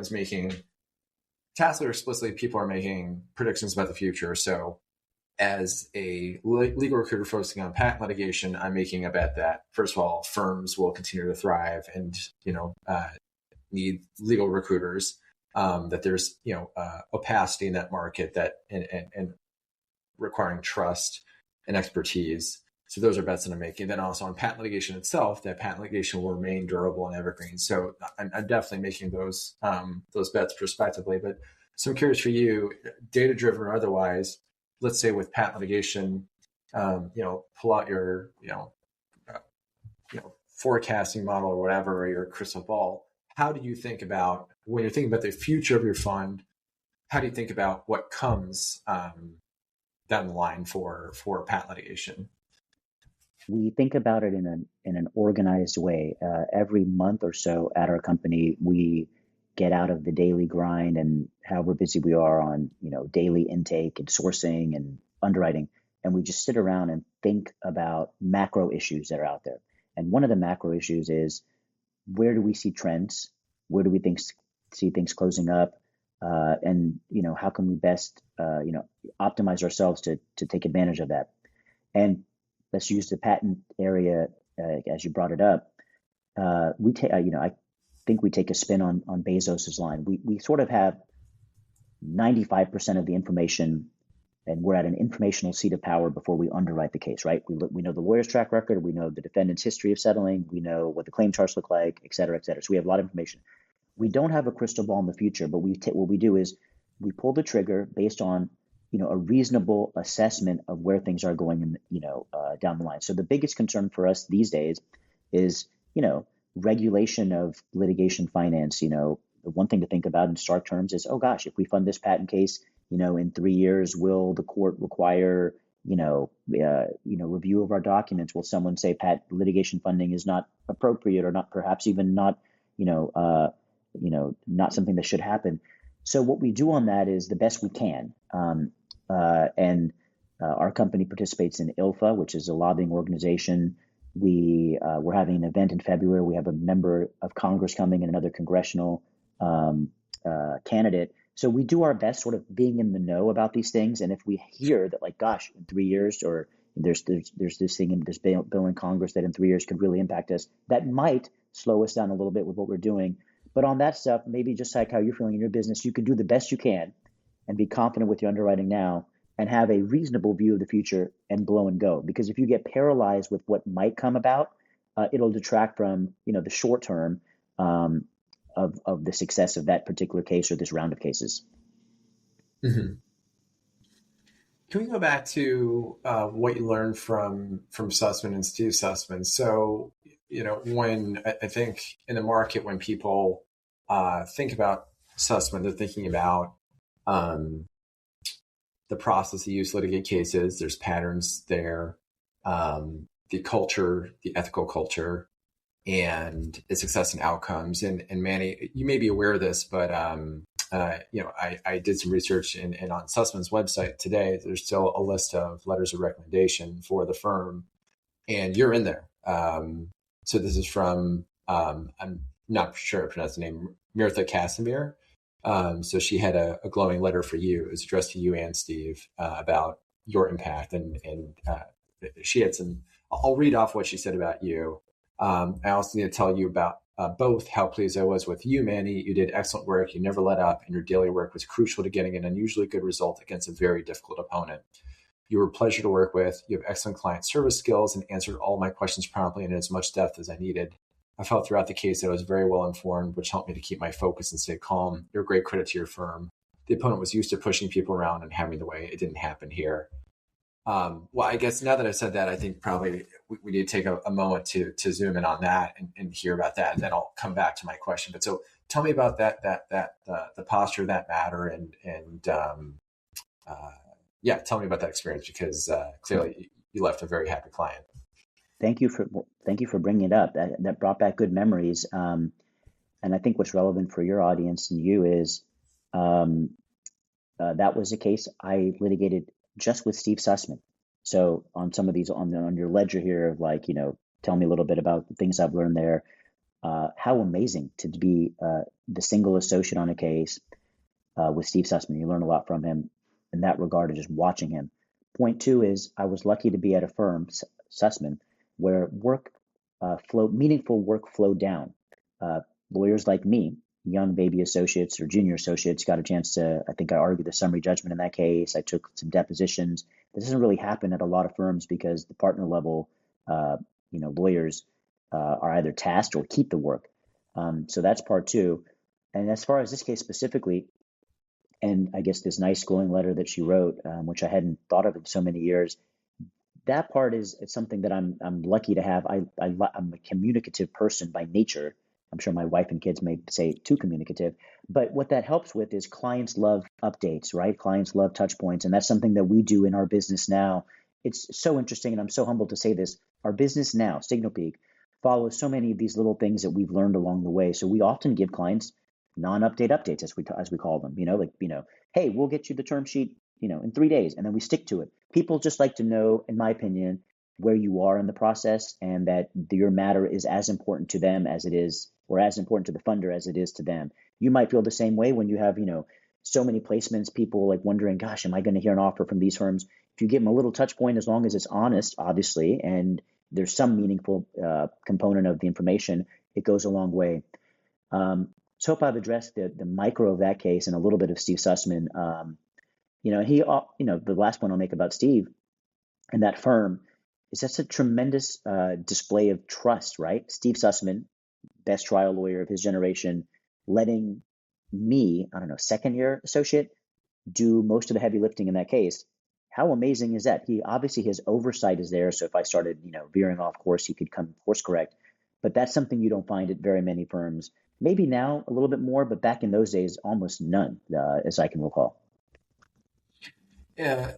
explicitly, people are making predictions about the future. So as a legal recruiter focusing on patent litigation, I'm making a bet that, first of all, firms will continue to thrive and, need legal recruiters, that there's, opacity in that market and requiring trust and expertise. So those are bets that I'm making. Then also on patent litigation itself, that patent litigation will remain durable and evergreen. So I'm definitely making those bets prospectively. But so I'm curious for you, data driven or otherwise, let's say with patent litigation, pull out your forecasting model or whatever, or your crystal ball. How do you think about, when you're thinking about the future of your fund, how do you think about what comes down the line for patent litigation? We think about it in an organized way. Every month or so at our company, we get out of the daily grind and however busy we are on, daily intake and sourcing and underwriting, and we just sit around and think about macro issues that are out there. And one of the macro issues is, where do we see trends? Where do we see things closing up? And how can we best optimize ourselves to take advantage of that? And let's use the patent area as you brought it up. We take, I think we take a spin on Bezos's line. We sort of have 95% of the information, and we're at an informational seat of power before we underwrite the case, right? We know the lawyer's track record, we know the defendant's history of settling, we know what the claim charts look like, et cetera, et cetera. So we have a lot of information. We don't have a crystal ball in the future, but what we do is we pull the trigger based on a reasonable assessment of where things are going down the line. So the biggest concern for us these days is regulation of litigation finance. The one thing to think about in stark terms is, oh gosh, if we fund this patent case, in 3 years, will the court require review of our documents? Will someone say patent litigation funding is not appropriate, or not, perhaps even not not something that should happen? So what we do on that is the best we can. And our company participates in ILFA, which is a lobbying organization. We're having an event in February. We have a member of Congress coming and another congressional candidate. So we do our best sort of being in the know about these things. And if we hear that, like, gosh, in 3 years, or there's this thing in this bill in Congress that in 3 years could really impact us, that might slow us down a little bit with what we're doing. But on that stuff, maybe just like how you're feeling in your business, you can do the best you can and be confident with your underwriting now and have a reasonable view of the future and blow and go. Because if you get paralyzed with what might come about, it'll detract from the short term of the success of that particular case or this round of cases. Mm-hmm. Can we go back to what you learned from Susman and Steve Susman? So, when I think in the market, when people think about Susman, they're thinking about the process he used to litigate cases. There's patterns there, the culture, the ethical culture, and its success and outcomes. And Manny, you may be aware of this, but I did some research, and on Susman's website today, there's still a list of letters of recommendation for the firm, and you're in there. So this is from, I'm not sure I pronounced the name, Mirtha Casimir. So she had a glowing letter for you. It was addressed to you and Steve about your impact. And she had some, I'll read off what she said about you. I also need to tell you about both how pleased I was with you, Manny. You did excellent work. You never let up, and your daily work was crucial to getting an unusually good result against a very difficult opponent. You were a pleasure to work with. You have excellent client service skills and answered all my questions promptly and in as much depth as I needed. I felt throughout the case that I was very well informed, which helped me to keep my focus and stay calm. You're a great credit to your firm. The opponent was used to pushing people around and having the way. It didn't happen here. Well, I guess now that I've said that, I think probably we need to take a moment to zoom in on that and hear about that. And then I'll come back to my question. But so tell me about the posture of that matter, and tell me about that experience, because clearly you left a very happy client. Thank you for bringing it up. That brought back good memories. And I think what's relevant for your audience and you is that was a case I litigated just with Steve Susman. So on some of these on your ledger here of like, tell me a little bit about the things I've learned there. How amazing to be the single associate on a case with Steve Sussman. You learn a lot from him in that regard of just watching him. Point two is I was lucky to be at a firm, Sussman, where meaningful work flowed down. Lawyers like me, young baby associates or junior associates, got a chance to, I think I argued the summary judgment in that case. I took some depositions. This doesn't really happen at a lot of firms because the partner level, lawyers are either tasked or keep the work. So that's part two. And as far as this case specifically, and I guess this nice glowing letter that she wrote, which I hadn't thought of in so many years, that part it's something that I'm lucky to have. I'm a communicative person by nature. I'm sure my wife and kids may say too communicative, but what that helps with is clients love updates, right? Clients love touch points, and that's something that we do in our business now. It's so interesting, and I'm so humbled to say this. Our business now, Signal Peak, follows so many of these little things that we've learned along the way. So we often give clients non-update updates, as we call them. Hey, we'll get you the term sheet, in 3 days, and then we stick to it. People just like to know, in my opinion, where you are in the process and that your matter is as important to them as it is, or as important to the funder as it is to them. You might feel the same way when you have, so many placements, people like wondering, gosh, am I going to hear an offer from these firms? If you give them a little touch point, as long as it's honest, obviously, and there's some meaningful component of the information, it goes a long way. So hope I've addressed the micro of that case and a little bit of Steve Sussman. The last point I'll make about Steve and that firm is that's a tremendous display of trust, right? Steve Sussman, best trial lawyer of his generation, letting me, I don't know, second year associate, do most of the heavy lifting in that case. How amazing is that? His oversight is there. So if I started, veering off course, he could come course correct. But that's something you don't find at very many firms. Maybe now a little bit more, but back in those days, almost none, as I can recall. Yeah.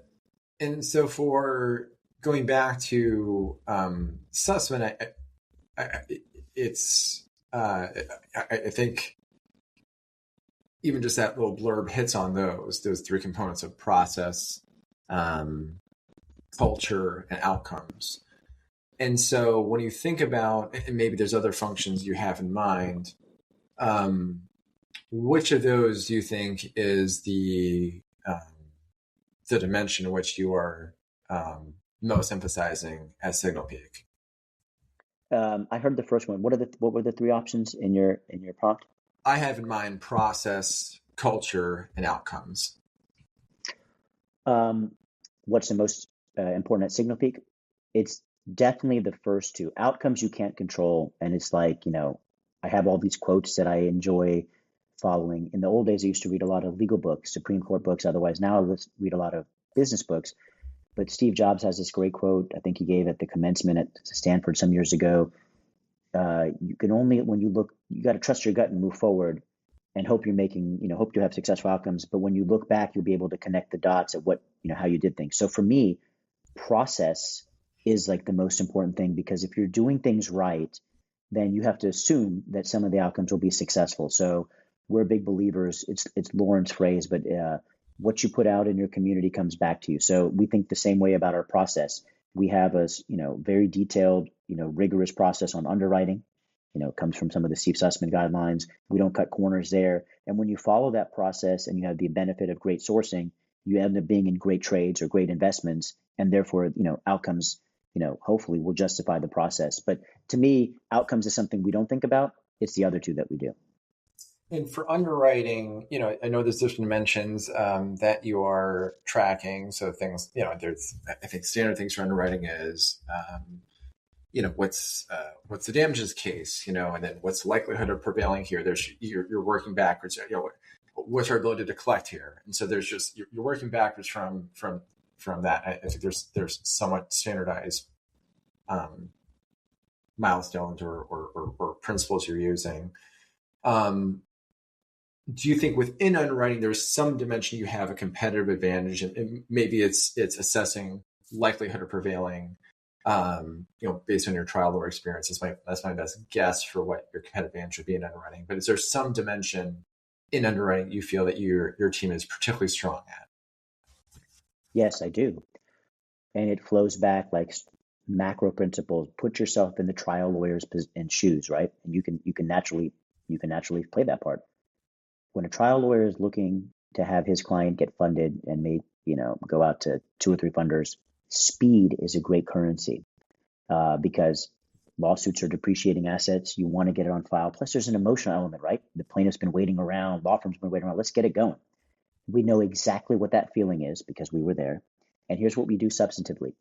And so for going back to Sussman, I think even just that little blurb hits on those three components of process, culture, and outcomes. And so when you think about, and maybe there's other functions you have in mind, which of those do you think is the dimension in which you are most emphasizing at Signal Peak? I heard the first one. What were the three options in your prompt? I have in mind process, culture, and outcomes. What's the most important at Signal Peak? It's definitely the first two. Outcomes you can't control, and it's like, I have all these quotes that I enjoy following. In the old days, I used to read a lot of legal books, Supreme Court books. Otherwise, now I read a lot of business books. But Steve Jobs has this great quote I think he gave at the commencement at Stanford some years ago. You can only, when you look, you got to trust your gut and move forward and hope hope you have successful outcomes. But when you look back, you'll be able to connect the dots of how you did things. So for me, process is like the most important thing, because if you're doing things right, then you have to assume that some of the outcomes will be successful. So we're big believers. It's Lauren's phrase, but what you put out in your community comes back to you. So we think the same way about our process. We have a very detailed, rigorous process on underwriting. It comes from some of the Steve Sussman guidelines. We don't cut corners there. And when you follow that process and you have the benefit of great sourcing, you end up being in great trades or great investments, and therefore, outcomes, hopefully will justify the process. But to me, outcomes is something we don't think about. It's the other two that we do. And for underwriting, I know there's different dimensions that you are tracking. So things, there's, I think standard things for underwriting is, what's the damages case, and then what's the likelihood of prevailing here. You're working backwards, what's our ability to collect here. And so there's just, you're working backwards from that. I think there's somewhat standardized milestones or principles you're using. Do you think within underwriting there's some dimension you have a competitive advantage, and maybe it's assessing likelihood of prevailing, based on your trial lawyer experience? That's my best guess for what your competitive advantage would be in underwriting. But is there some dimension in underwriting you feel that your team is particularly strong at? Yes, I do. and it flows back like macro principles. Put yourself in the trial lawyer's shoes, right? And you can naturally play that part. When a trial lawyer is looking to have his client get funded and may go out to 2 or 3 funders, speed is a great currency, because lawsuits are depreciating assets. You want to get it on file. Plus, there's an emotional element, right? The plaintiff's been waiting around, law firm's been waiting around. Let's get it going. We know exactly what that feeling is because we were there. And here's what we do substantively.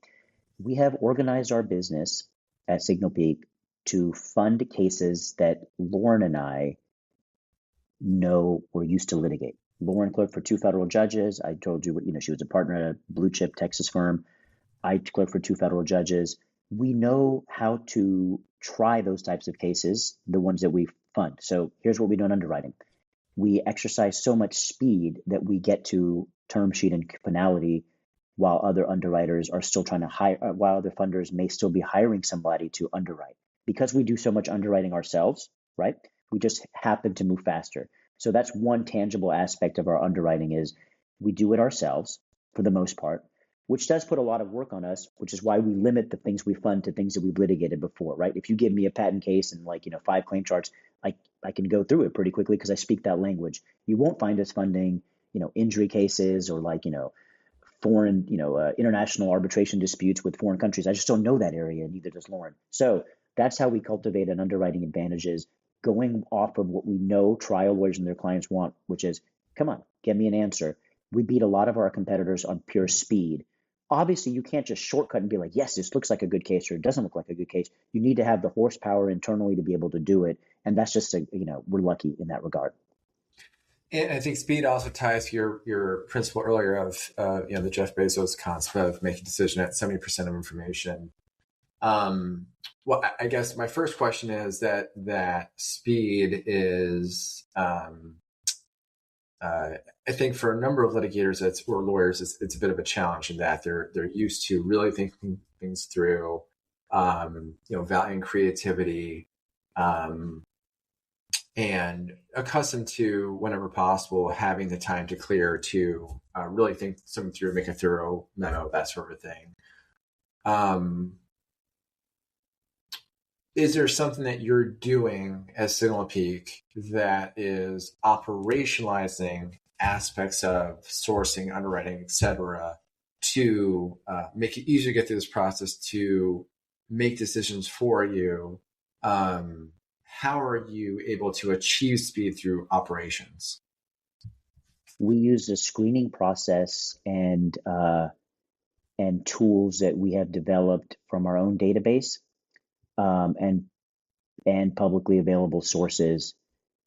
We have organized our business at Signal Peak to fund cases that Lauren and I know we're used to litigate. Lauren clerked for 2 federal judges. I told you, she was a partner at a blue chip Texas firm. I clerked for 2 federal judges. We know how to try those types of cases, the ones that we fund. So here's what we do in underwriting. We exercise so much speed that we get to term sheet and finality while other underwriters are still trying to hire, while other funders may still be hiring somebody to underwrite. Because we do so much underwriting ourselves, right? We just happen to move faster. So that's one tangible aspect of our underwriting is we do it ourselves for the most part, which does put a lot of work on us, which is why we limit the things we fund to things that we've litigated before, right? If you give me a patent case and 5 claim charts, I can go through it pretty quickly because I speak that language. You won't find us funding, injury cases or foreign, international arbitration disputes with foreign countries. I just don't know that area, neither does Lauren. So that's how we cultivate an underwriting advantages, going off of what we know trial lawyers and their clients want, which is, come on, get me an answer. We beat a lot of our competitors on pure speed. Obviously, you can't just shortcut and be like, yes, this looks like a good case or it doesn't look like a good case. You need to have the horsepower internally to be able to do it. And that's just, we're lucky in that regard. And I think speed also ties to your principle earlier of the Jeff Bezos concept of making a decision at 70% of information. Well, I guess my first question is that speed is, I think for a number of litigators or lawyers, it's a bit of a challenge in that they're used to really thinking things through, valuing creativity, and accustomed to, whenever possible, having the time to clear to really think something through, make a thorough memo, that sort of thing. Is there something that you're doing as Signal Peak that is operationalizing aspects of sourcing, underwriting, et cetera, to make it easier to get through this process, to make decisions for you? How are you able to achieve speed through operations? We use a screening process and tools that we have developed from our own database, and publicly available sources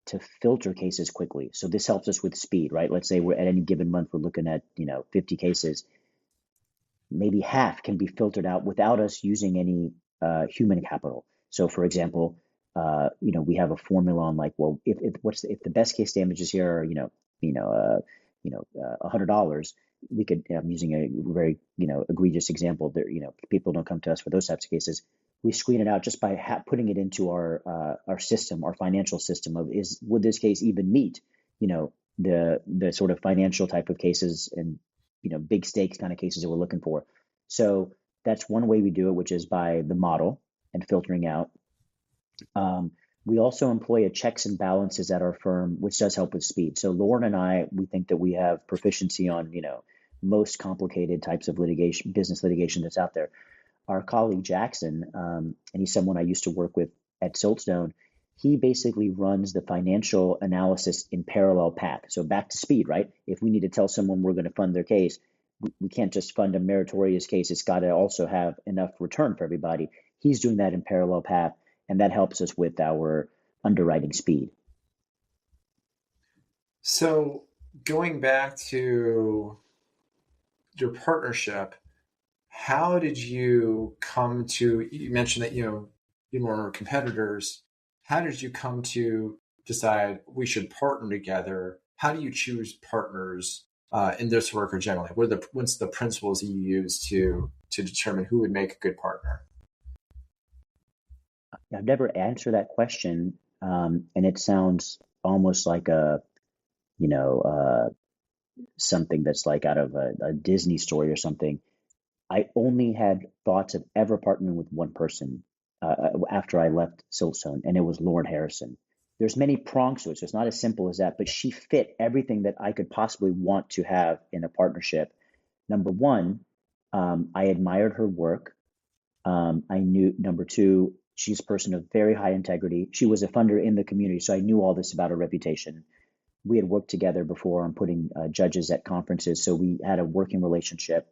to filter cases quickly. So this helps us with speed, right? Let's say we're at any given month, we're looking at 50 cases. Maybe half can be filtered out without us using any human capital. So, for example, we have a formula on if the best case damages here are $100, we could. I'm using a very egregious example. There, people don't come to us for those types of cases. We screen it out just by putting it into our system, our financial system of would this case even meet the sort of financial type of cases and big stakes kind of cases that we're looking for. So that's one way we do it, which is by the model and filtering out. We also employ a checks and balances at our firm, which does help with speed. So Lauren and I, we think that we have proficiency on, most complicated types of litigation, business litigation that's out there. Our colleague Jackson, and he's someone I used to work with at Siltstone, he basically runs the financial analysis in parallel path. So back to speed, right? If we need to tell someone we're going to fund their case, we can't just fund a meritorious case. It's got to also have enough return for everybody. He's doing that in parallel path, and that helps us with our underwriting speed. So going back to your partnership, how did you come to, you mentioned that, you were competitors. How did you come to decide we should partner together? How do you choose partners in this work or generally? What's the principles that you use to determine who would make a good partner? I've never answered that question, and it sounds almost like something that's like out of a Disney story or something. I only had thoughts of ever partnering with one person after I left Silverstone, and it was Lauren Harrison. There's many prongs to it, so it's not as simple as that, but she fit everything that I could possibly want to have in a partnership. Number one, I admired her work. I knew, number two, she's a person of very high integrity. She was a funder in the community, so I knew all this about her reputation. We had worked together before on putting judges at conferences, so we had a working relationship.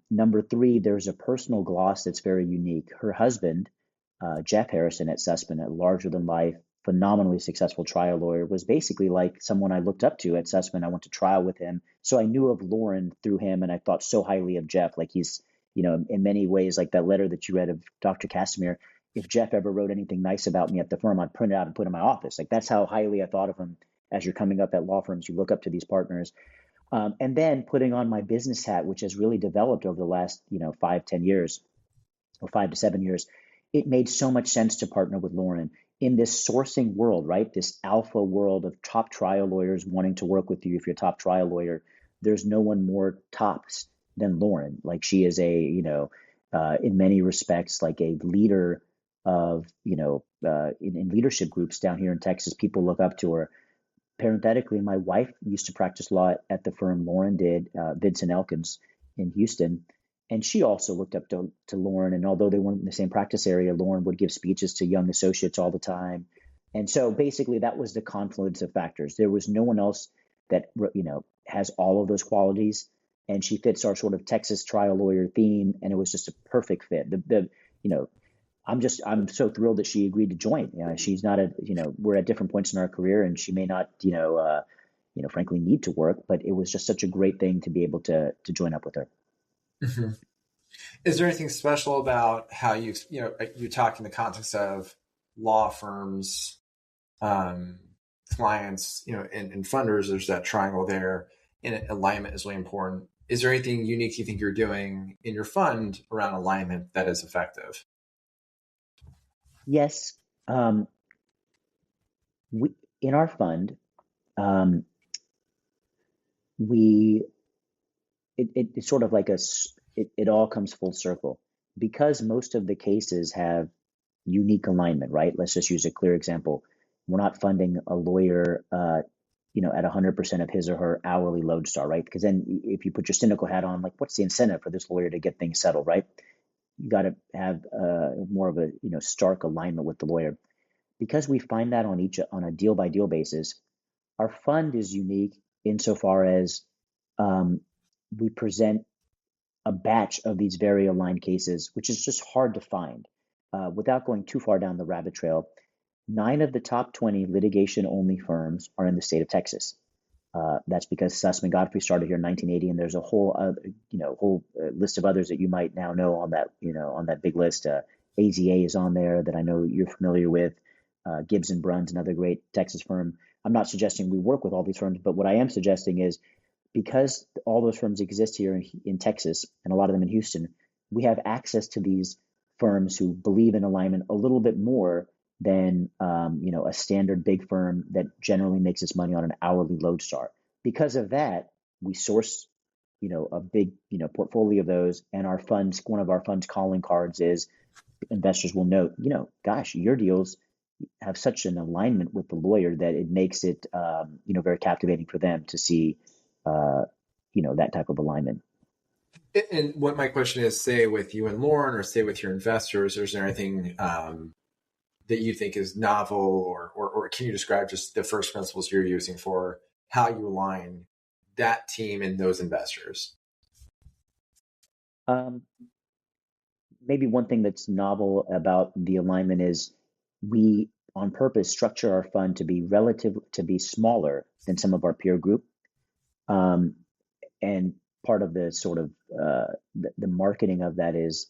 Number three, there's a personal gloss that's very unique. Her husband, Jeff Harrison at Susman, a larger than life, phenomenally successful trial lawyer, was basically like someone I looked up to at Susman. I went to trial with him. So I knew of Lauren through him, and I thought so highly of Jeff. Like he's, in many ways, like that letter that you read of Dr. Casimir. If Jeff ever wrote anything nice about me at the firm, I'd print it out and put it in my office. Like that's how highly I thought of him. As you're coming up at law firms, you look up to these partners. And then putting on my business hat, which has really developed over the last, 5-10 years or 5 to 7 years, it made so much sense to partner with Lauren in this sourcing world, right? This alpha world of top trial lawyers wanting to work with you. If you're a top trial lawyer, there's no one more tops than Lauren. Like she is in many respects, like a leader of, in leadership groups down here in Texas, people look up to her. Parenthetically, my wife used to practice law at the firm Lauren did, Vincent Elkins in Houston. And she also looked up to Lauren. And although they weren't in the same practice area, Lauren would give speeches to young associates all the time. And so basically that was the confluence of factors. There was no one else that, has all of those qualities. And she fits our sort of Texas trial lawyer theme. And it was just a perfect fit. I'm so thrilled that she agreed to join. She's not we're at different points in our career and she may not, frankly need to work, but it was just such a great thing to be able to join up with her. Mm-hmm. Is there anything special about how you talk in the context of law firms, clients, and funders? There's that triangle there, and alignment is really important. Is there anything unique you think you're doing in your fund around alignment that is effective? Yes. In our fund, it's sort of like it all comes full circle because most of the cases have unique alignment, right? Let's just use a clear example. We're not funding a lawyer, at 100% of his or her hourly lodestar, right? Because then if you put your cynical hat on, like, what's the incentive for this lawyer to get things settled, right? You got to have more of a stark alignment with the lawyer. Because we find that on a deal by deal basis, our fund is unique insofar as we present a batch of these very aligned cases, which is just hard to find. Without going too far down the rabbit trail, 9 of the top 20 litigation only firms are in the state of Texas. That's because Susman Godfrey started here in 1980, and there's a whole list of others that you might now know on that big list. AZA is on there that I know you're familiar with. Gibbs and Bruns, another great Texas firm. I'm not suggesting we work with all these firms, but what I am suggesting is because all those firms exist here in Texas and a lot of them in Houston, we have access to these firms who believe in alignment a little bit more than a standard big firm that generally makes its money on an hourly lodestar. Because of that, we source a big portfolio of those, and our funds, one of our funds calling cards is investors will note, gosh, your deals have such an alignment with the lawyer that it makes it very captivating for them to see that type of alignment. And what my question is, say with you and Lauren, or say with your investors, is there anything that you think is novel, or can you describe just the first principles you're using for how you align that team and those investors? Maybe one thing that's novel about the alignment is we on purpose structure our fund to be smaller than some of our peer group. And part of the sort of the marketing of that is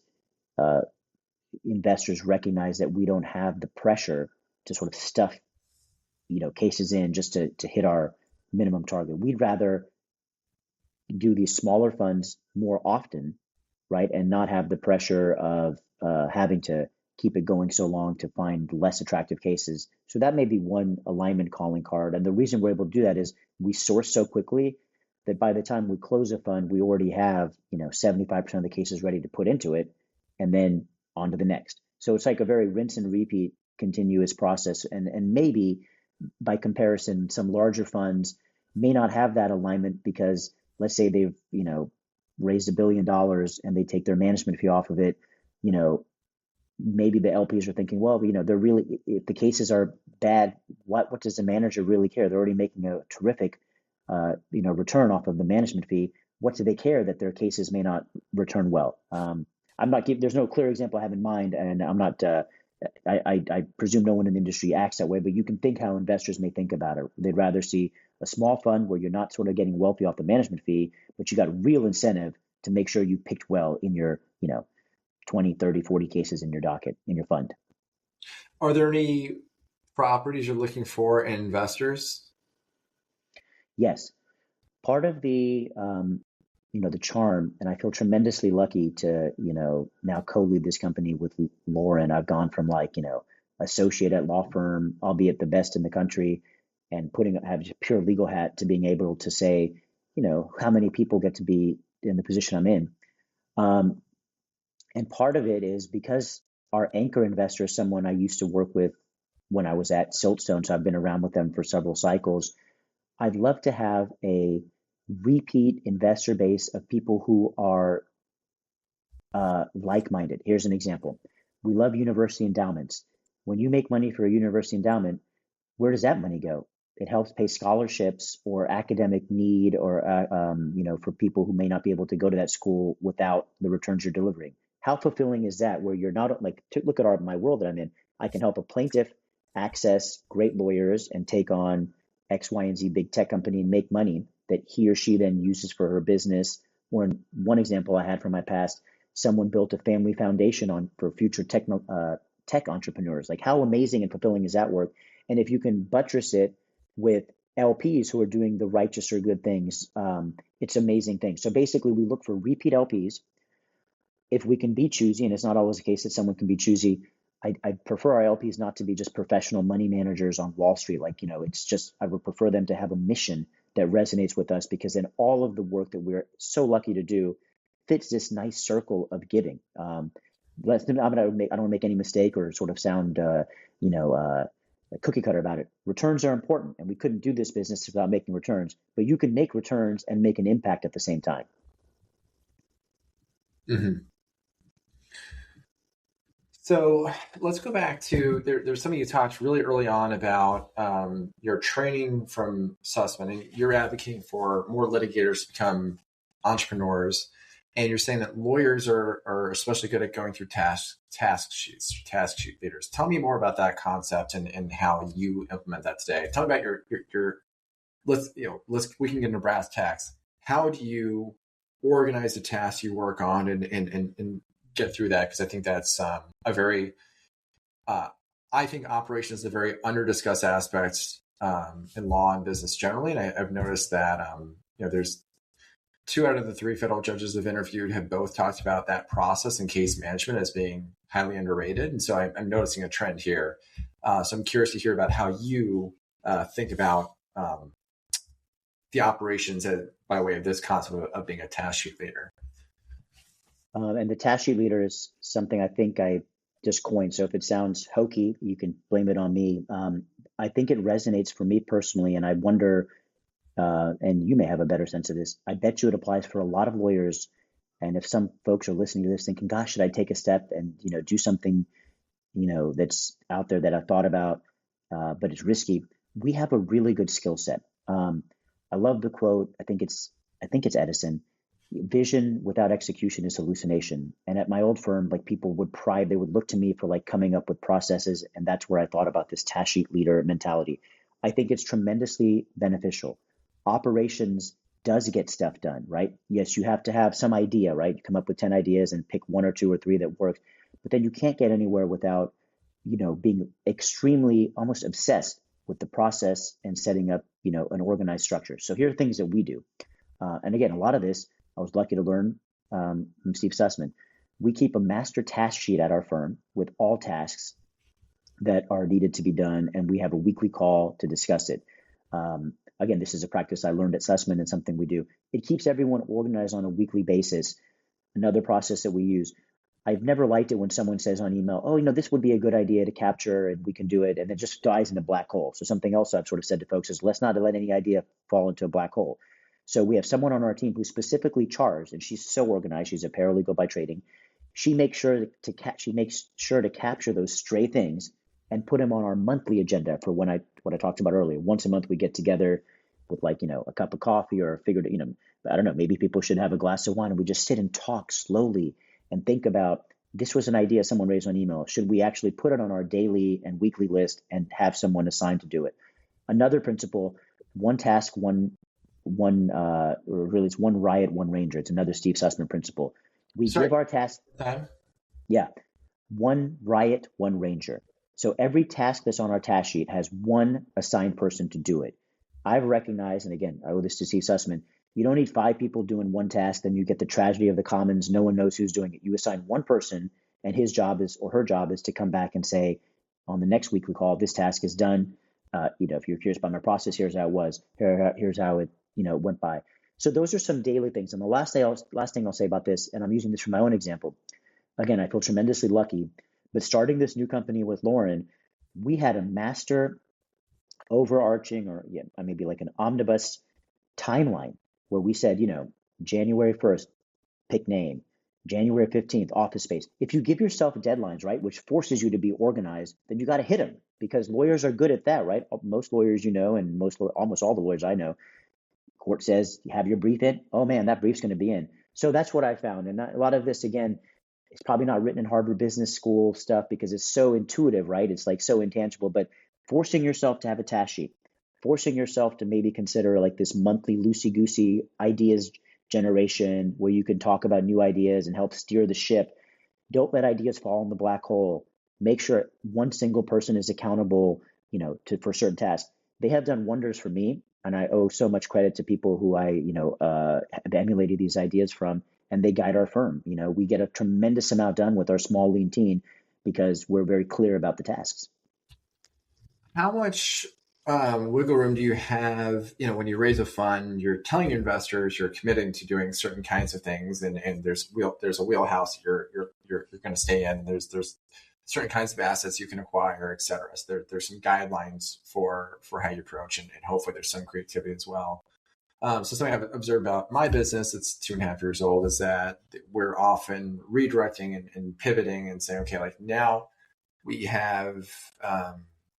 investors recognize that we don't have the pressure to sort of stuff cases in just to hit our minimum target. We'd rather do these smaller funds more often, right, and not have the pressure of having to keep it going so long to find less attractive cases. So that may be one alignment calling card. And the reason we're able to do that is we source so quickly. that by the time we close a fund, we already have, 75% of the cases ready to put into it, and then on to the next. So it's like a very rinse and repeat continuous process. And maybe by comparison, some larger funds may not have that alignment because let's say they've, raised $1 billion and they take their management fee off of it, maybe the LPs are thinking, well, they're really, if the cases are bad, what does the manager really care? They're already making a terrific, return off of the management fee. What do they care that their cases may not return well? There's no clear example I have in mind, and I'm not, I presume no one in the industry acts that way, but you can think how investors may think about it. They'd rather see a small fund where you're not sort of getting wealthy off the management fee, but you got real incentive to make sure you picked well in your, 20, 30, 40 cases in your docket, in your fund. Are there any properties you're looking for in investors? Yes. Part of the, the charm, and I feel tremendously lucky to, now co-lead this company with Lauren. I've gone from associate at law firm, albeit the best in the country, and have a pure legal hat to being able to say, how many people get to be in the position I'm in. And part of it is because our anchor investor is someone I used to work with when I was at Siltstone, so I've been around with them for several cycles. I'd love to have a repeat investor base of people who are like-minded. Here's an example. We love university endowments. When you make money for a university endowment, where does that money go? It helps pay scholarships or academic need or, for people who may not be able to go to that school without the returns you're delivering. How fulfilling is that where you're not look at my world that I'm in. I can help a plaintiff access great lawyers and take on X, Y, and Z big tech company and make money that he or she then uses for her business. Or in one example I had from my past, someone built a family foundation for future tech entrepreneurs. Like how amazing and fulfilling is that work? And if you can buttress it with LPs who are doing the righteous or good things, it's an amazing thing. So basically we look for repeat LPs. If we can be choosy, and it's not always the case that someone can be choosy, I prefer our LPs not to be just professional money managers on Wall Street. It's just, I would prefer them to have a mission that resonates with us, because then all of the work that we're so lucky to do fits this nice circle of giving. I don't want to make any mistake or sort of sound, cookie cutter about it. Returns are important, and we couldn't do this business without making returns, but you can make returns and make an impact at the same time. Mm-hmm. So let's go back to there's something you talked really early on about your training from Susman, and you're advocating for more litigators to become entrepreneurs. And you're saying that lawyers are especially good at going through task sheets, task sheet leaders. Tell me more about that concept and how you implement that today. Tell me about your we can get into brass tacks. How do you organize the tasks you work on and get through that? Because I think that's I think operations is a very under-discussed aspect in law and business generally. And I've noticed that, there's 2 out of the 3 federal judges I've interviewed have both talked about that process and case management as being highly underrated. And so I'm noticing a trend here. So I'm curious to hear about how you think about the operations by way of this concept of being a task sheet leader. And the task sheet leader is something I think I just coined. So if it sounds hokey, you can blame it on me. I think it resonates for me personally, and I wonder, and you may have a better sense of this, I bet you it applies for a lot of lawyers. And if some folks are listening to this thinking, gosh, should I take a step and do something that's out there that I've thought about, but it's risky, we have a really good skill set. I love the quote. I think it's Edison. Vision without execution is hallucination. And at my old firm, people they would look to me for coming up with processes. And that's where I thought about this task sheet leader mentality. I think it's tremendously beneficial. Operations does get stuff done, right? Yes, you have to have some idea, right? You come up with 10 ideas and pick 1 or 2 or 3 that work, but then you can't get anywhere without, being extremely almost obsessed with the process and setting up, an organized structure. So here are things that we do. And again, a lot of this, I was lucky to learn from Steve Susman. We keep a master task sheet at our firm with all tasks that are needed to be done, and we have a weekly call to discuss it. again, this is a practice I learned at Sussman and something we do. It keeps everyone organized on a weekly basis. Another process that we use. I've never liked it when someone says on email, oh, this would be a good idea to capture and we can do it, and it just dies in a black hole. So something else I've sort of said to folks is let's not let any idea fall into a black hole. So we have someone on our team who's specifically charged, and she's so organized. She's a paralegal by trading. She makes sure to capture those stray things and put them on our monthly agenda for what I talked about earlier. Once a month we get together with a cup of coffee or figured, I don't know, maybe people should have a glass of wine and we just sit and talk slowly and think about, this was an idea someone raised on email. Should we actually put it on our daily and weekly list and have someone assigned to do it? Another principle, one task, or really it's one riot, one ranger. It's another Steve Sussman principle. We give our task. Yeah. One riot, one ranger. So every task that's on our task sheet has one assigned person to do it. I've recognized, and again, I owe this to Steve Sussman, you don't need 5 people doing one task, then you get the tragedy of the commons. No one knows who's doing it. You assign one person, and his job is, or her job is, to come back and say, on the next weekly call, this task is done. If you're curious about my process, here's how it was. Here's how it, went by. So those are some daily things. And the last thing I'll say about this, and I'm using this from my own example. Again, I feel tremendously lucky, but starting this new company with Lauren, we had a master overarching, or maybe like an omnibus timeline where we said, January 1st, pick name, January 15th, office space. If you give yourself deadlines, right, which forces you to be organized, then you got to hit them, because lawyers are good at that, right? Most lawyers, and almost all the lawyers I know, court says, you have your brief in. Oh man, that brief's going to be in. So that's what I found. And a lot of this, again, it's probably not written in Harvard Business School stuff because it's so intuitive, right? It's like so intangible, but forcing yourself to have a task sheet, forcing yourself to maybe consider like this monthly loosey-goosey ideas generation where you can talk about new ideas and help steer the ship. Don't let ideas fall in the black hole. Make sure one single person is accountable, for certain tasks. They have done wonders for me, and I owe so much credit to people who I, have emulated these ideas from, and they guide our firm. We get a tremendous amount done with our small, lean team because we're very clear about the tasks. How much wiggle room do you have, when you raise a fund, you're telling your investors you're committing to doing certain kinds of things, and there's a wheelhouse you're going to stay in. There's certain kinds of assets you can acquire, et cetera. So there's some guidelines for how you approach, and hopefully there's some creativity as well. So something I've observed about my business, it's 2.5 years old, is that we're often redirecting and pivoting and saying, okay, like now we have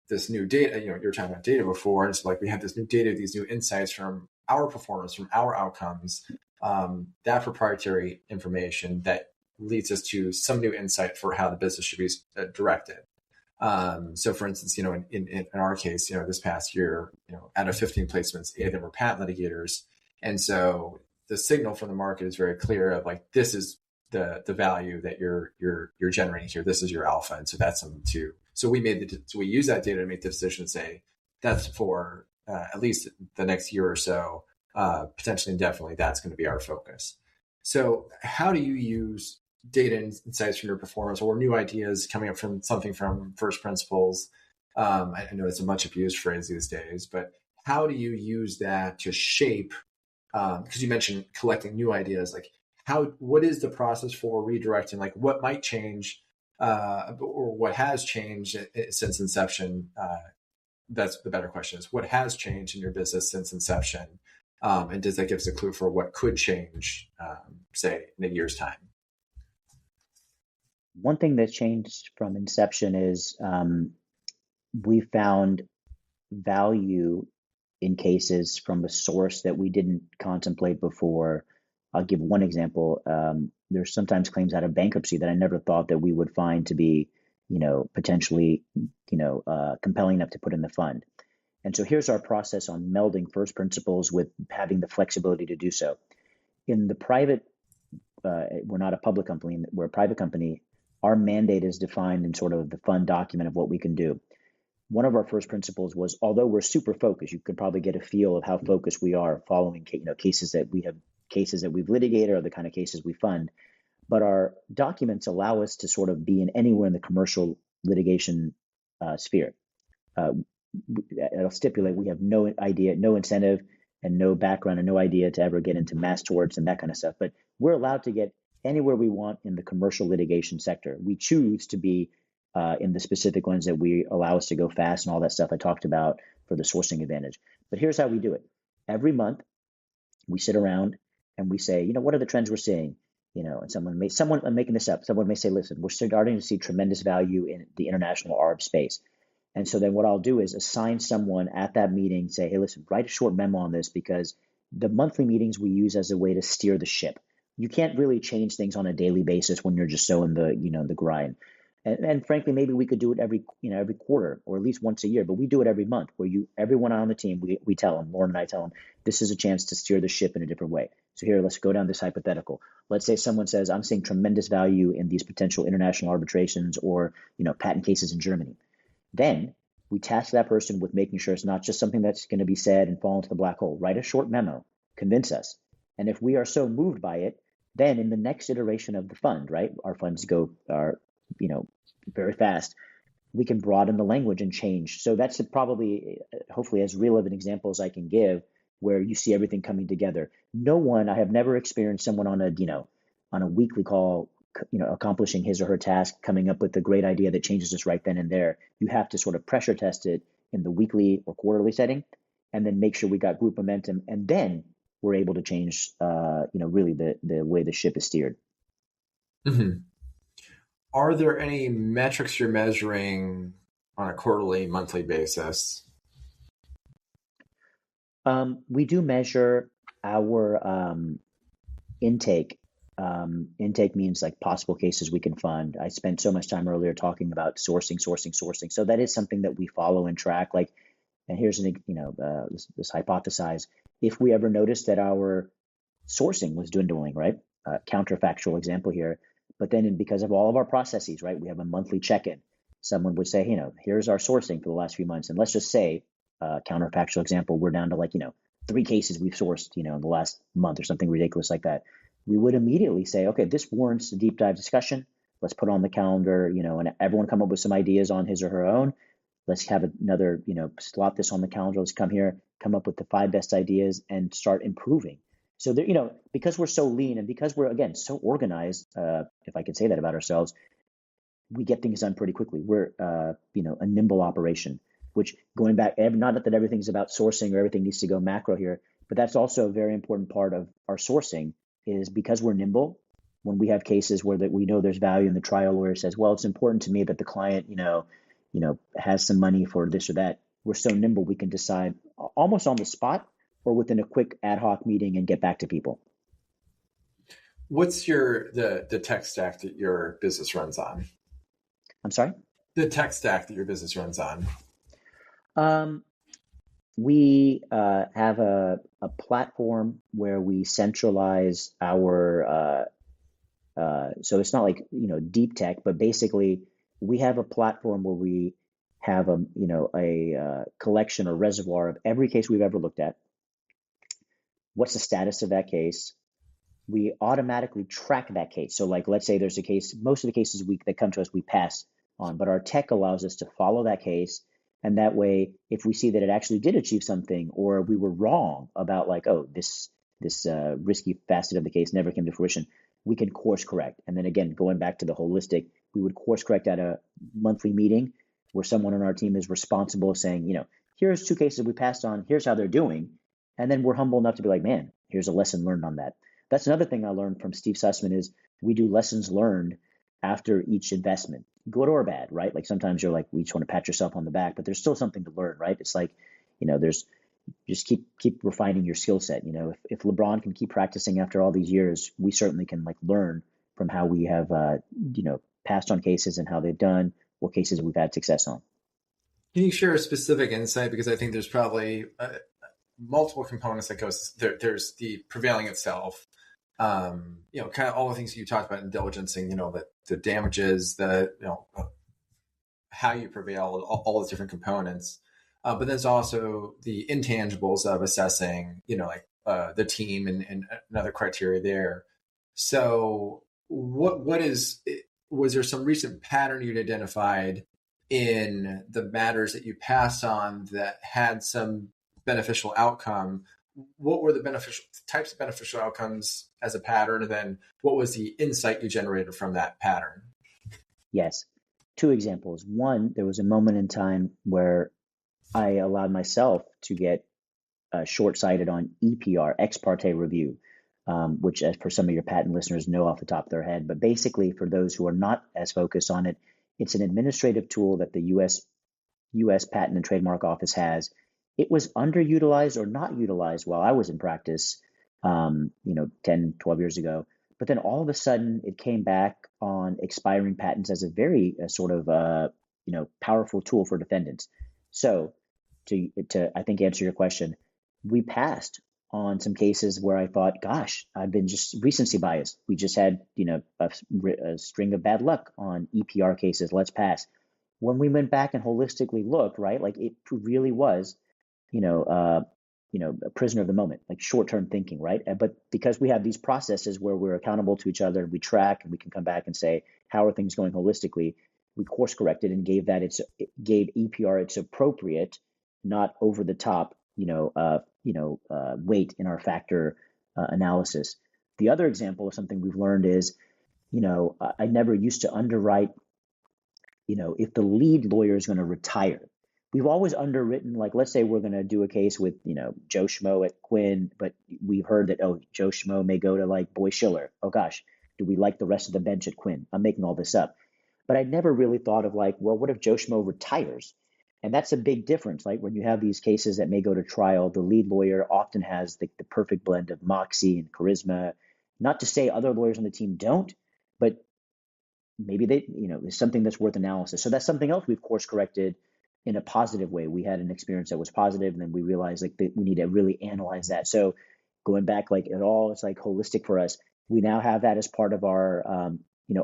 this new data. You were talking about data before, and so like we have this new data, these new insights from our performance, from our outcomes, that proprietary information that leads us to some new insight for how the business should be directed. So for instance, in our case, this past year, out of 15 placements, 8 of them were patent litigators. And so the signal from the market is very clear of like, this is the value that you're generating here. This is your alpha. And so that's something too. So we use that data to make the decision and say, that's for at least the next year or so, potentially indefinitely, that's going to be our focus. So how do you use data insights from your performance or new ideas coming up from something from first principles? I know it's a much abused phrase these days, but how do you use that to shape, because you mentioned collecting new ideas, like what is the process for redirecting, like what might change or what has changed since inception? That's the better question, is what has changed in your business since inception? And does that give us a clue for what could change, say, in a year's time? One thing that's changed from inception is we found value in cases from a source that we didn't contemplate before. I'll give one example. There's sometimes claims out of bankruptcy that I never thought that we would find to be, potentially, compelling enough to put in the fund. And so here's our process on melding first principles with having the flexibility to do so. In the private, we're not a public company, we're a private company. Our mandate is defined in sort of the fund document of what we can do. One of our first principles was, although we're super focused, you could probably get a feel of how focused we are following, cases that we've litigated or the kind of cases we fund. But our documents allow us to sort of be in anywhere in the commercial litigation sphere. it'll stipulate we have no idea, no incentive, and no background and no idea to ever get into mass torts and that kind of stuff. But we're allowed to get anywhere we want in the commercial litigation sector. We choose to be in the specific ones that we allow us to go fast and all that stuff I talked about for the sourcing advantage. But here's how we do it. Every month, we sit around and we say, what are the trends we're seeing? And I'm making this up. Someone may say, listen, we're starting to see tremendous value in the international ARB space. And so then what I'll do is assign someone at that meeting, say, hey, listen, write a short memo on this, because the monthly meetings we use as a way to steer the ship. You can't really change things on a daily basis when you're just so in the grind. And frankly, maybe we could do it every quarter or at least once a year, but we do it every month where everyone on the team, we tell them, Lauren and I tell them, this is a chance to steer the ship in a different way. So here, let's go down this hypothetical. Let's say someone says, I'm seeing tremendous value in these potential international arbitrations or, patent cases in Germany. Then we task that person with making sure it's not just something that's going to be said and fall into the black hole. Write a short memo, convince us. And if we are so moved by it, then in the next iteration of the fund, right, our funds are very fast, we can broaden the language and change. So that's probably, hopefully, as real of an example as I can give, where you see everything coming together. I have never experienced someone on a weekly call, accomplishing his or her task, coming up with a great idea that changes us right then and there. You have to sort of pressure test it in the weekly or quarterly setting, and then make sure we got group momentum, and then we're able to change, really the way the ship is steered. Mm-hmm. Are there any metrics you're measuring on a quarterly, monthly basis? We do measure our intake. Intake means like possible cases we can fund. I spent so much time earlier talking about sourcing. So that is something that we follow and track. And here's this hypothesize. If we ever noticed that our sourcing was dwindling, right? Counterfactual example here. But then because of all of our processes, right, we have a monthly check-in. Someone would say, here's our sourcing for the last few months. And let's just say, counterfactual example, we're down to 3 cases we've sourced, in the last month or something ridiculous like that. We would immediately say, okay, this warrants a deep dive discussion. Let's put on the calendar, and everyone come up with some ideas on his or her own. Let's have another, slot this on the calendar. Let's come here, come up with the 5 best ideas and start improving. So there, because we're so lean and because we're, again, so organized, if I could say that about ourselves, we get things done pretty quickly. We're, a nimble operation, which, going back, not that everything's about sourcing or everything needs to go macro here, but that's also a very important part of our sourcing, is because we're nimble. When we have cases where that we know there's value and the trial lawyer says, well, it's important to me that the client, has some money for this or that. We're so nimble, we can decide almost on the spot or within a quick ad hoc meeting and get back to people. What's the tech stack that your business runs on? I'm sorry? The tech stack that your business runs on. We have a platform where we centralize our, so it's not like, deep tech, but basically we have a platform where we have a collection or reservoir of every case we've ever looked at. What's the status of that case? We automatically track that case. So let's say there's a case, most of the cases that come to us, we pass on, but our tech allows us to follow that case. And that way, if we see that it actually did achieve something, or we were wrong about this risky facet of the case never came to fruition, we can course correct. And then again, going back to the holistic, we would course correct at a monthly meeting where someone on our team is responsible, saying, here's 2 cases we passed on, here's how they're doing. And then we're humble enough to be like, man, here's a lesson learned on that. That's another thing I learned from Steve Susman is we do lessons learned after each investment, good or bad, right? Sometimes you're we just want to pat yourself on the back, but there's still something to learn, right? It's there's just keep refining your skill set. If LeBron can keep practicing after all these years, we certainly can learn from how we have, passed on cases and how they've done, or cases we've had success on. Can you share a specific insight? Because I think there's probably multiple components that goes there. There's the prevailing itself, kind of all the things that you talked about in diligencing, that the damages, how you prevail, all those different components. But there's also the intangibles of assessing, the team and another criteria there. So was there some recent pattern you'd identified in the matters that you passed on that had some beneficial outcome, what were the beneficial types of beneficial outcomes as a pattern? And then what was the insight you generated from that pattern? Yes. Two examples. One, there was a moment in time where I allowed myself to get short-sighted on EPR, ex parte review, which, as for some of your patent listeners, know off the top of their head. But basically, for those who are not as focused on it, it's an administrative tool that the U.S. Patent and Trademark Office has. It was underutilized or not utilized while I was in practice, 10, 12 years ago. But then all of a sudden, it came back on expiring patents as a very sort of powerful tool for defendants. So to I think answer your question, we passed on some cases where I thought, gosh, I've been just recency biased. We just had a string of bad luck on EPR cases. Let's pass. When we went back and holistically looked, right, like it really was, a prisoner of the moment, like short-term thinking, right? But because we have these processes where we're accountable to each other, and we track, and we can come back and say, how are things going holistically? We course corrected and gave EPR its appropriate, not over the top, weight in our factor analysis. The other example of something we've learned is, I never used to underwrite, if the lead lawyer is going to retire. We've always underwritten, like, let's say we're going to do a case with, Joe Schmo at Quinn, but we've heard that, Joe Schmo may go to like Boy Schiller. Oh gosh, do we like the rest of the bench at Quinn? I'm making all this up. But I never really thought of like, well, what if Joe Schmo retires? And that's a big difference. Like when you have these cases that may go to trial, the lead lawyer often has the perfect blend of moxie and charisma. Not to say other lawyers on the team don't, but maybe they, is something that's worth analysis. So that's something else we've course corrected in a positive way. We had an experience that was positive, and then we realized like that we need to really analyze that. So going back, like it's like holistic for us. We now have that as part of our,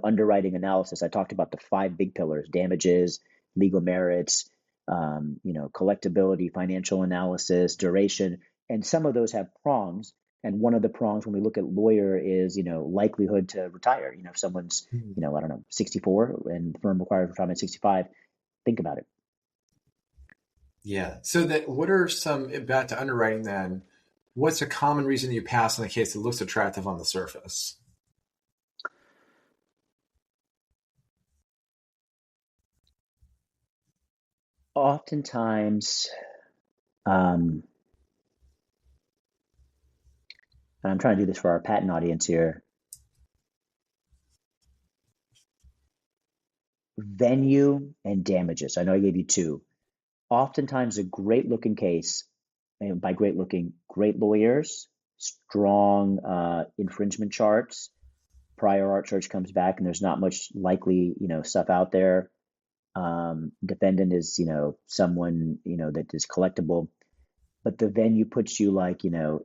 underwriting analysis. I talked about the 5 big pillars: damages, legal merits, collectability, financial analysis, duration, and some of those have prongs. And one of the prongs when we look at lawyer is, likelihood to retire. If someone's, I don't know, 64 and the firm requires retirement at 65, think about it. Yeah. So that what are some, back to underwriting then, what's a common reason you pass on a case that looks attractive on the surface? Oftentimes, and I'm trying to do this for our patent audience here, venue and damages. I know I gave you 2. Oftentimes a great looking case, and by great looking, great lawyers, strong infringement charts, prior art search comes back and there's not much likely, stuff out there. Defendant is, someone, that is collectible, but the venue puts you like, I'm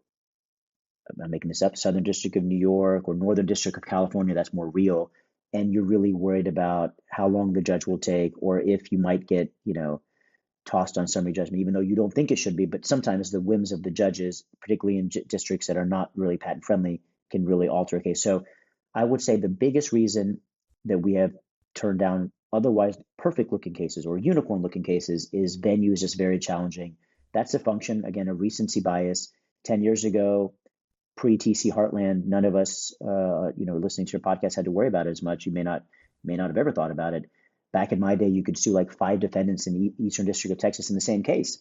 making this up, Southern District of New York or Northern District of California, that's more real. And you're really worried about how long the judge will take, or if you might get, tossed on summary judgment, even though you don't think it should be. But sometimes the whims of the judges, particularly in districts that are not really patent friendly, can really alter a case. So I would say the biggest reason that we have turned down otherwise perfect looking cases or unicorn looking cases is venue is just very challenging. That's a function, again, of recency bias. 10 years ago, pre-TC Heartland, none of us, listening to your podcast had to worry about it as much. You may not have ever thought about it. Back in my day, you could sue like 5 defendants in the Eastern District of Texas in the same case.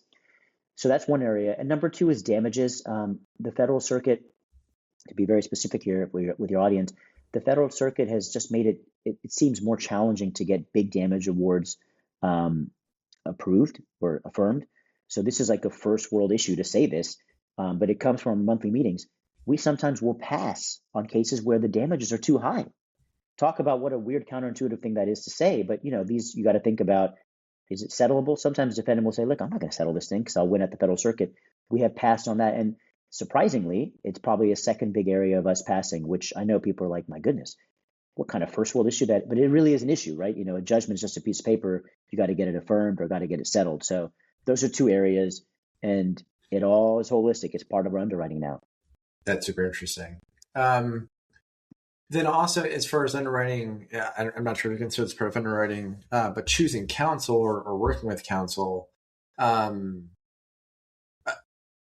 So that's one area. And number 2 is damages. The Federal Circuit, to be very specific here with your audience, the Federal Circuit has just made it seems more challenging to get big damage awards approved or affirmed. So this is like a first world issue to say this, but it comes from monthly meetings. We sometimes will pass on cases where the damages are too high. Talk about what a weird counterintuitive thing that is to say, but these you got to think about, is it settlable? Sometimes the defendant will say, look, I'm not going to settle this thing because I'll win at the Federal Circuit. We have passed on that, and surprisingly, it's probably a second big area of us passing, which I know people are like, my goodness, what kind of first world issue that, but it really is an issue, right? A judgment is just a piece of paper. You got to get it affirmed or got to get it settled. So those are 2 areas, and it all is holistic. It's part of our underwriting now. That's super interesting. Then also, as far as underwriting, yeah, I'm not sure if you consider this part of underwriting, but choosing counsel or working with counsel, um,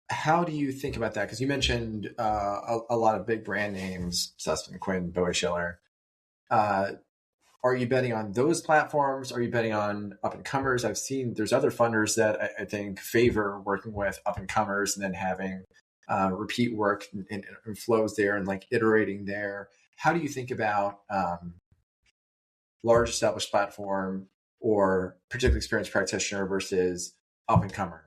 how do you think about that? Because you mentioned a lot of big brand names, Sussman, Quinn, Bowie Schiller. Uh, are you betting on those platforms? Are you betting on up and comers? I've seen there's other funders that I think favor working with up and comers and then having repeat work and flows there and like iterating there. How do you think about large established platform or particularly experienced practitioner versus up and comer?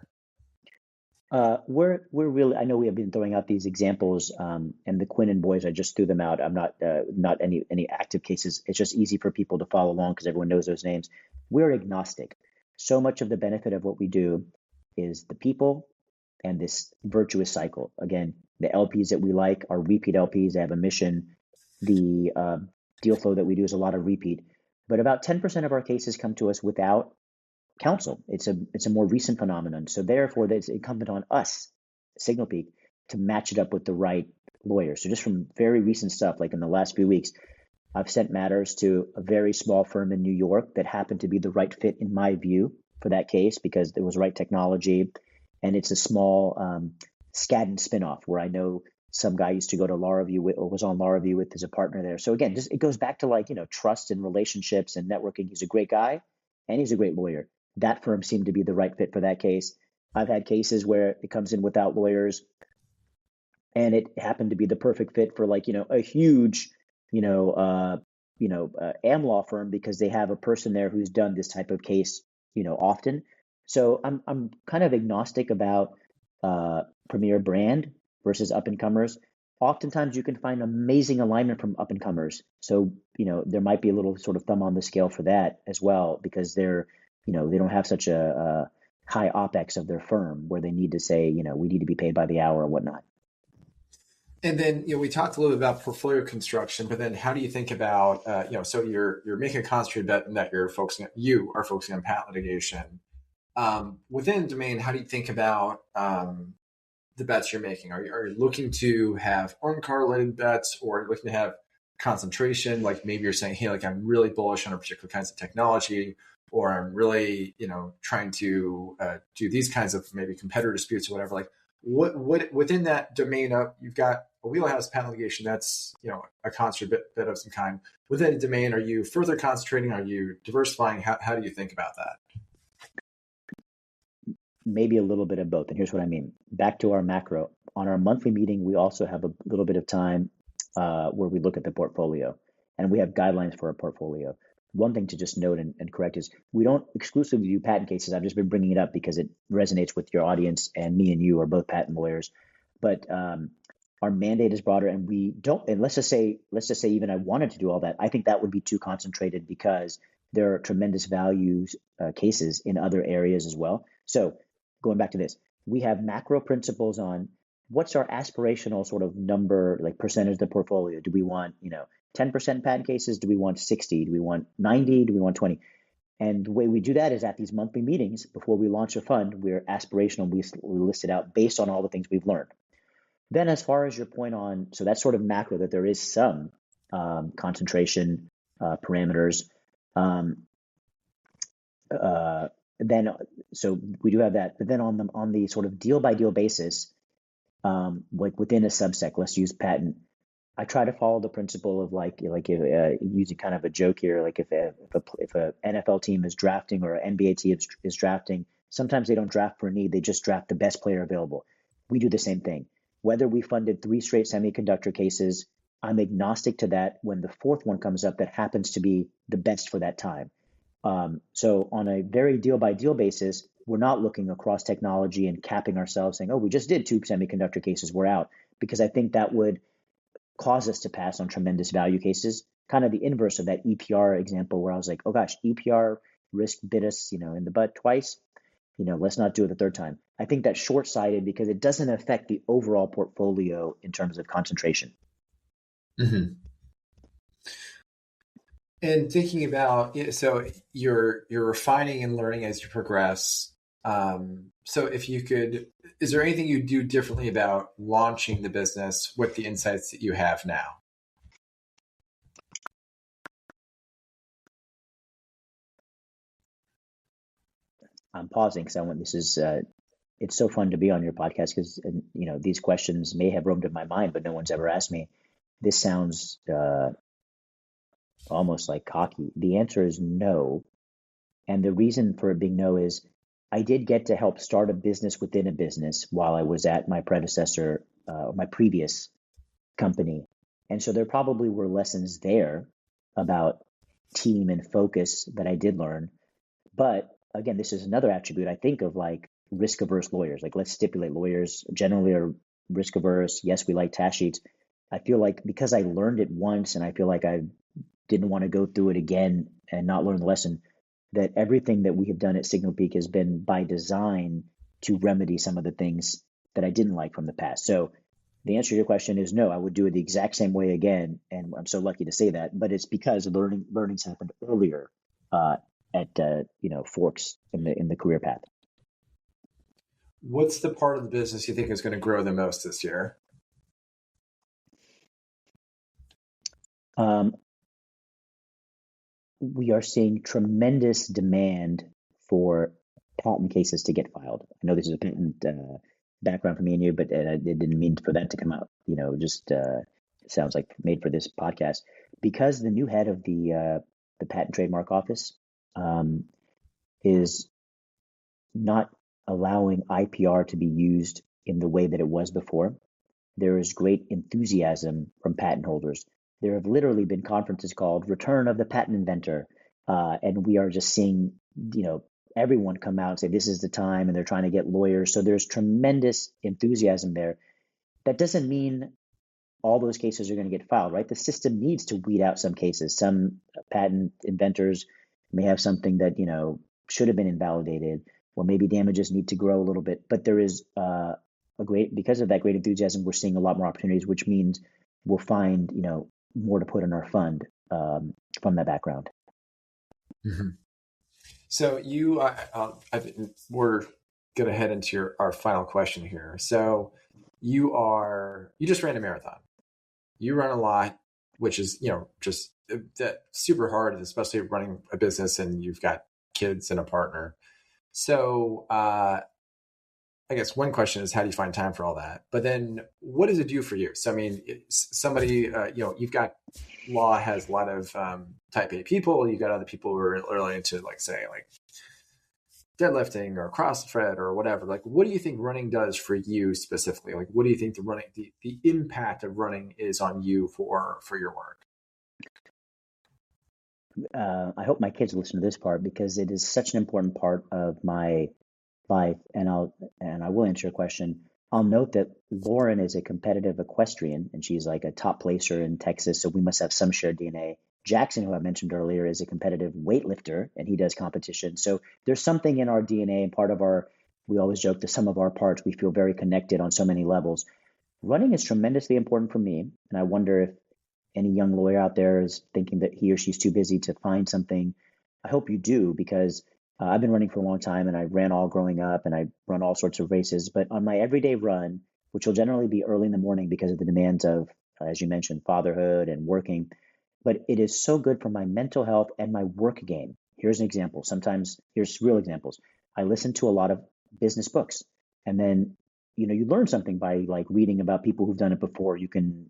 We're really. I know we have been throwing out these examples, and the Quinn and boys. I just threw them out. I'm not any active cases. It's just easy for people to follow along because everyone knows those names. We're agnostic. So much of the benefit of what we do is the people and this virtuous cycle. Again, the LPs that we like are repeat LPs. They have a mission. The deal flow that we do is a lot of repeat, but about 10% of our cases come to us without counsel. It's a more recent phenomenon. So therefore, it's incumbent on us, Signal Peak, to match it up with the right lawyer. So just from very recent stuff, like in the last few weeks, I've sent matters to a very small firm in New York that happened to be the right fit in my view for that case because there was right technology, and it's a small Skadden spinoff where I know some guy used to go to law review with, or was on law review with, as a partner there. So again, just it goes back to like trust and relationships and networking. He's a great guy, and he's a great lawyer. That firm seemed to be the right fit for that case. I've had cases where it comes in without lawyers, and it happened to be the perfect fit for like a huge am law firm because they have a person there who's done this type of case often. So I'm kind of agnostic about premier brand versus up and comers. Oftentimes you can find amazing alignment from up and comers. So there might be a little sort of thumb on the scale for that as well because they don't have such a high opex of their firm where they need to say we need to be paid by the hour or whatnot. And then we talked a little bit about portfolio construction, but then how do you think about so you're making a concentrated bet that you are focusing on patent litigation within domain. How do you think about the bets you're making? Are you looking to have uncorrelated bets, or are you looking to have concentration? Like maybe you're saying, hey, like I'm really bullish on a particular kinds of technology, or I'm really trying to do these kinds of maybe competitor disputes or whatever. Like what within that domain of you've got a wheelhouse patent litigation that's a concentrated bit of some kind. Within a domain, are you further concentrating? Are you diversifying? How do you think about that? Maybe a little bit of both. And here's what I mean. Back to our macro. On our monthly meeting, we also have a little bit of time where we look at the portfolio, and we have guidelines for our portfolio. One thing to just note and correct is we don't exclusively do patent cases. I've just been bringing it up because it resonates with your audience, and me and you are both patent lawyers. But our mandate is broader, and we don't. And let's just say even I wanted to do all that, I think that would be too concentrated because there are tremendous values cases in other areas as well. So going back to this, we have macro principles on what's our aspirational sort of number, like percentage of the portfolio. Do we want 10% patent cases? Do we want 60? Do we want 90? Do we want 20? And the way we do that is at these monthly meetings before we launch a fund, we're aspirational. We list it out based on all the things we've learned. Then as far as your point on, so that's sort of macro, that there is some concentration parameters. Then so we do have that. But then on the sort of deal by deal basis, like within a subsec, let's use patent. I try to follow the principle of like if, using kind of a joke here, like if a NFL team is drafting or an NBA team is drafting, sometimes they don't draft for need, they just draft the best player available. We do the same thing. Whether we funded 3 straight semiconductor cases, I'm agnostic to that when the 4th one comes up that happens to be the best for that time. So on a very deal by deal basis, we're not looking across technology and capping ourselves saying, oh, we just did 2 semiconductor cases, we're out, because I think that would cause us to pass on tremendous value cases, kind of the inverse of that EPR example where I was like, oh gosh, EPR risk bit us, in the butt twice, let's not do it the 3rd time. I think that's short-sighted because it doesn't affect the overall portfolio in terms of concentration. Mm-hmm. And thinking about, so you're refining and learning as you progress. So if you could, is there anything you do differently about launching the business with the insights that you have now? I'm pausing because I want this is it's so fun to be on your podcast because these questions may have roamed in my mind, but no one's ever asked me. This sounds almost like cocky. The answer is no, and the reason for it being no is I did get to help start a business within a business while I was at my predecessor, my previous company, and so there probably were lessons there about team and focus that I did learn. But again, this is another attribute I think of like risk averse lawyers. Like let's stipulate lawyers generally are risk averse. Yes, we like task sheets. I feel like because I learned it once and I feel like I didn't want to go through it again and not learn the lesson, that everything that we have done at Signal Peak has been by design to remedy some of the things that I didn't like from the past. So the answer to your question is no, I would do it the exact same way again. And I'm so lucky to say that, but it's because learning's happened earlier at forks in the career path. What's the part of the business you think is going to grow the most this year? We are seeing tremendous demand for patent cases to get filed. I know this is a patent background for me and you, but I didn't mean for that to come out. Just it sounds like made for this podcast because the new head of the Patent Trademark Office is not allowing IPR to be used in the way that it was before. There is great enthusiasm from patent holders. There have literally been conferences called Return of the Patent Inventor, and we are just seeing, everyone come out and say this is the time, and they're trying to get lawyers. So there's tremendous enthusiasm there. That doesn't mean all those cases are going to get filed, right? The system needs to weed out some cases. Some patent inventors may have something that, should have been invalidated, or maybe damages need to grow a little bit. But there is because of that great enthusiasm, we're seeing a lot more opportunities, which means we'll find, more to put in our fund from that background. Mm-hmm. So we're going to head into our final question here. So you just ran a marathon. You run a lot, which is, just super hard, especially running a business and you've got kids and a partner. So I guess one question is, how do you find time for all that? But then what does it do for you? So, I mean, somebody, you've got law has a lot of type A people. You've got other people who are really into say deadlifting or CrossFit or whatever. Like, what do you think running does for you specifically? Like, what do you think the impact of running is on you for your work? I hope my kids listen to this part because it is such an important part of my life, and I will answer your question. I'll note that Lauren is a competitive equestrian, and she's like a top placer in Texas, so we must have some shared DNA. Jackson, who I mentioned earlier, is a competitive weightlifter, and he does competition. So there's something in our DNA, and we always joke, the sum of our parts, we feel very connected on so many levels. Running is tremendously important for me, and I wonder if any young lawyer out there is thinking that he or she's too busy to find something. I hope you do, because I've been running for a long time, and I ran all growing up, and I run all sorts of races. But on my everyday run, which will generally be early in the morning because of the demands of, as you mentioned, fatherhood and working, but it is so good for my mental health and my work game. Here's an example. Here's real examples. I listen to a lot of business books, and then you learn something by like reading about people who've done it before. You can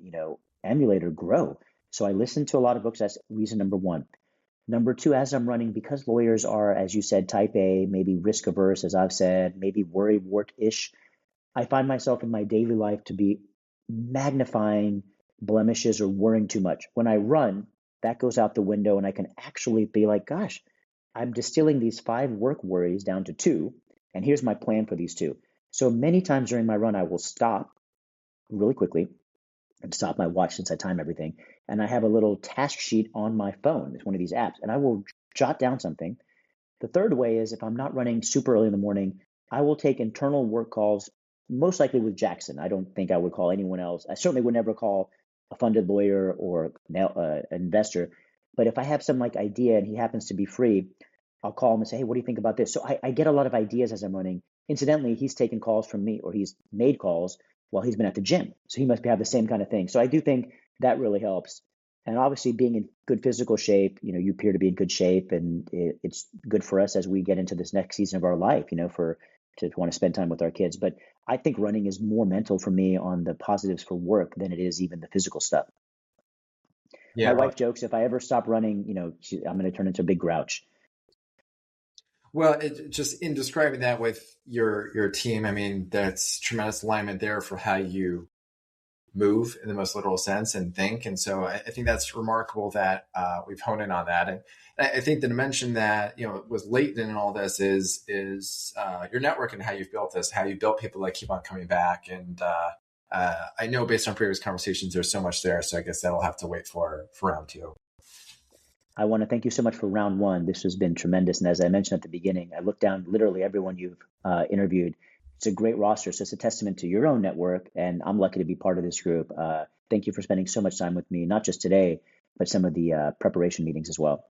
emulate or grow. So I listen to a lot of books. That's reason number one. Number two, as I'm running, because lawyers are, as you said, type A, maybe risk averse, as I've said, maybe worry wart-ish, I find myself in my daily life to be magnifying blemishes or worrying too much. When I run, that goes out the window, and I can actually be like, gosh, I'm distilling these 5 work worries down to 2, and here's my plan for these 2. So many times during my run, I will stop really quickly and stop my watch since I time everything. And I have a little task sheet on my phone. It's one of these apps, and I will jot down something. The third way is if I'm not running super early in the morning, I will take internal work calls, most likely with Jackson. I don't think I would call anyone else. I certainly would never call a funded lawyer or an investor. But if I have some idea and he happens to be free, I'll call him and say, hey, what do you think about this? So I get a lot of ideas as I'm running. Incidentally, he's taken calls from me, or he's made calls while he's been at the gym. So he must have the same kind of thing. So I do think that really helps. And obviously, being in good physical shape, you appear to be in good shape, and it's good for us as we get into this next season of our life, for to want to spend time with our kids. But I think running is more mental for me on the positives for work than it is even the physical stuff. Yeah. My wife jokes if I ever stop running, I'm going to turn into a big grouch. Well, just in describing that with your team, I mean, that's tremendous alignment there for how you move in the most literal sense and think. And so I think that's remarkable that we've honed in on that. And I think the dimension that was latent in all this is your network and how you've built this, how you built people that keep on coming back. And I know based on previous conversations, there's so much there. So I guess that'll have to wait for round two. I want to thank you so much for round one. This has been tremendous. And as I mentioned at the beginning, I looked down literally everyone you've interviewed. It's a great roster. So it's a testament to your own network. And I'm lucky to be part of this group. Thank you for spending so much time with me, not just today, but some of the preparation meetings as well.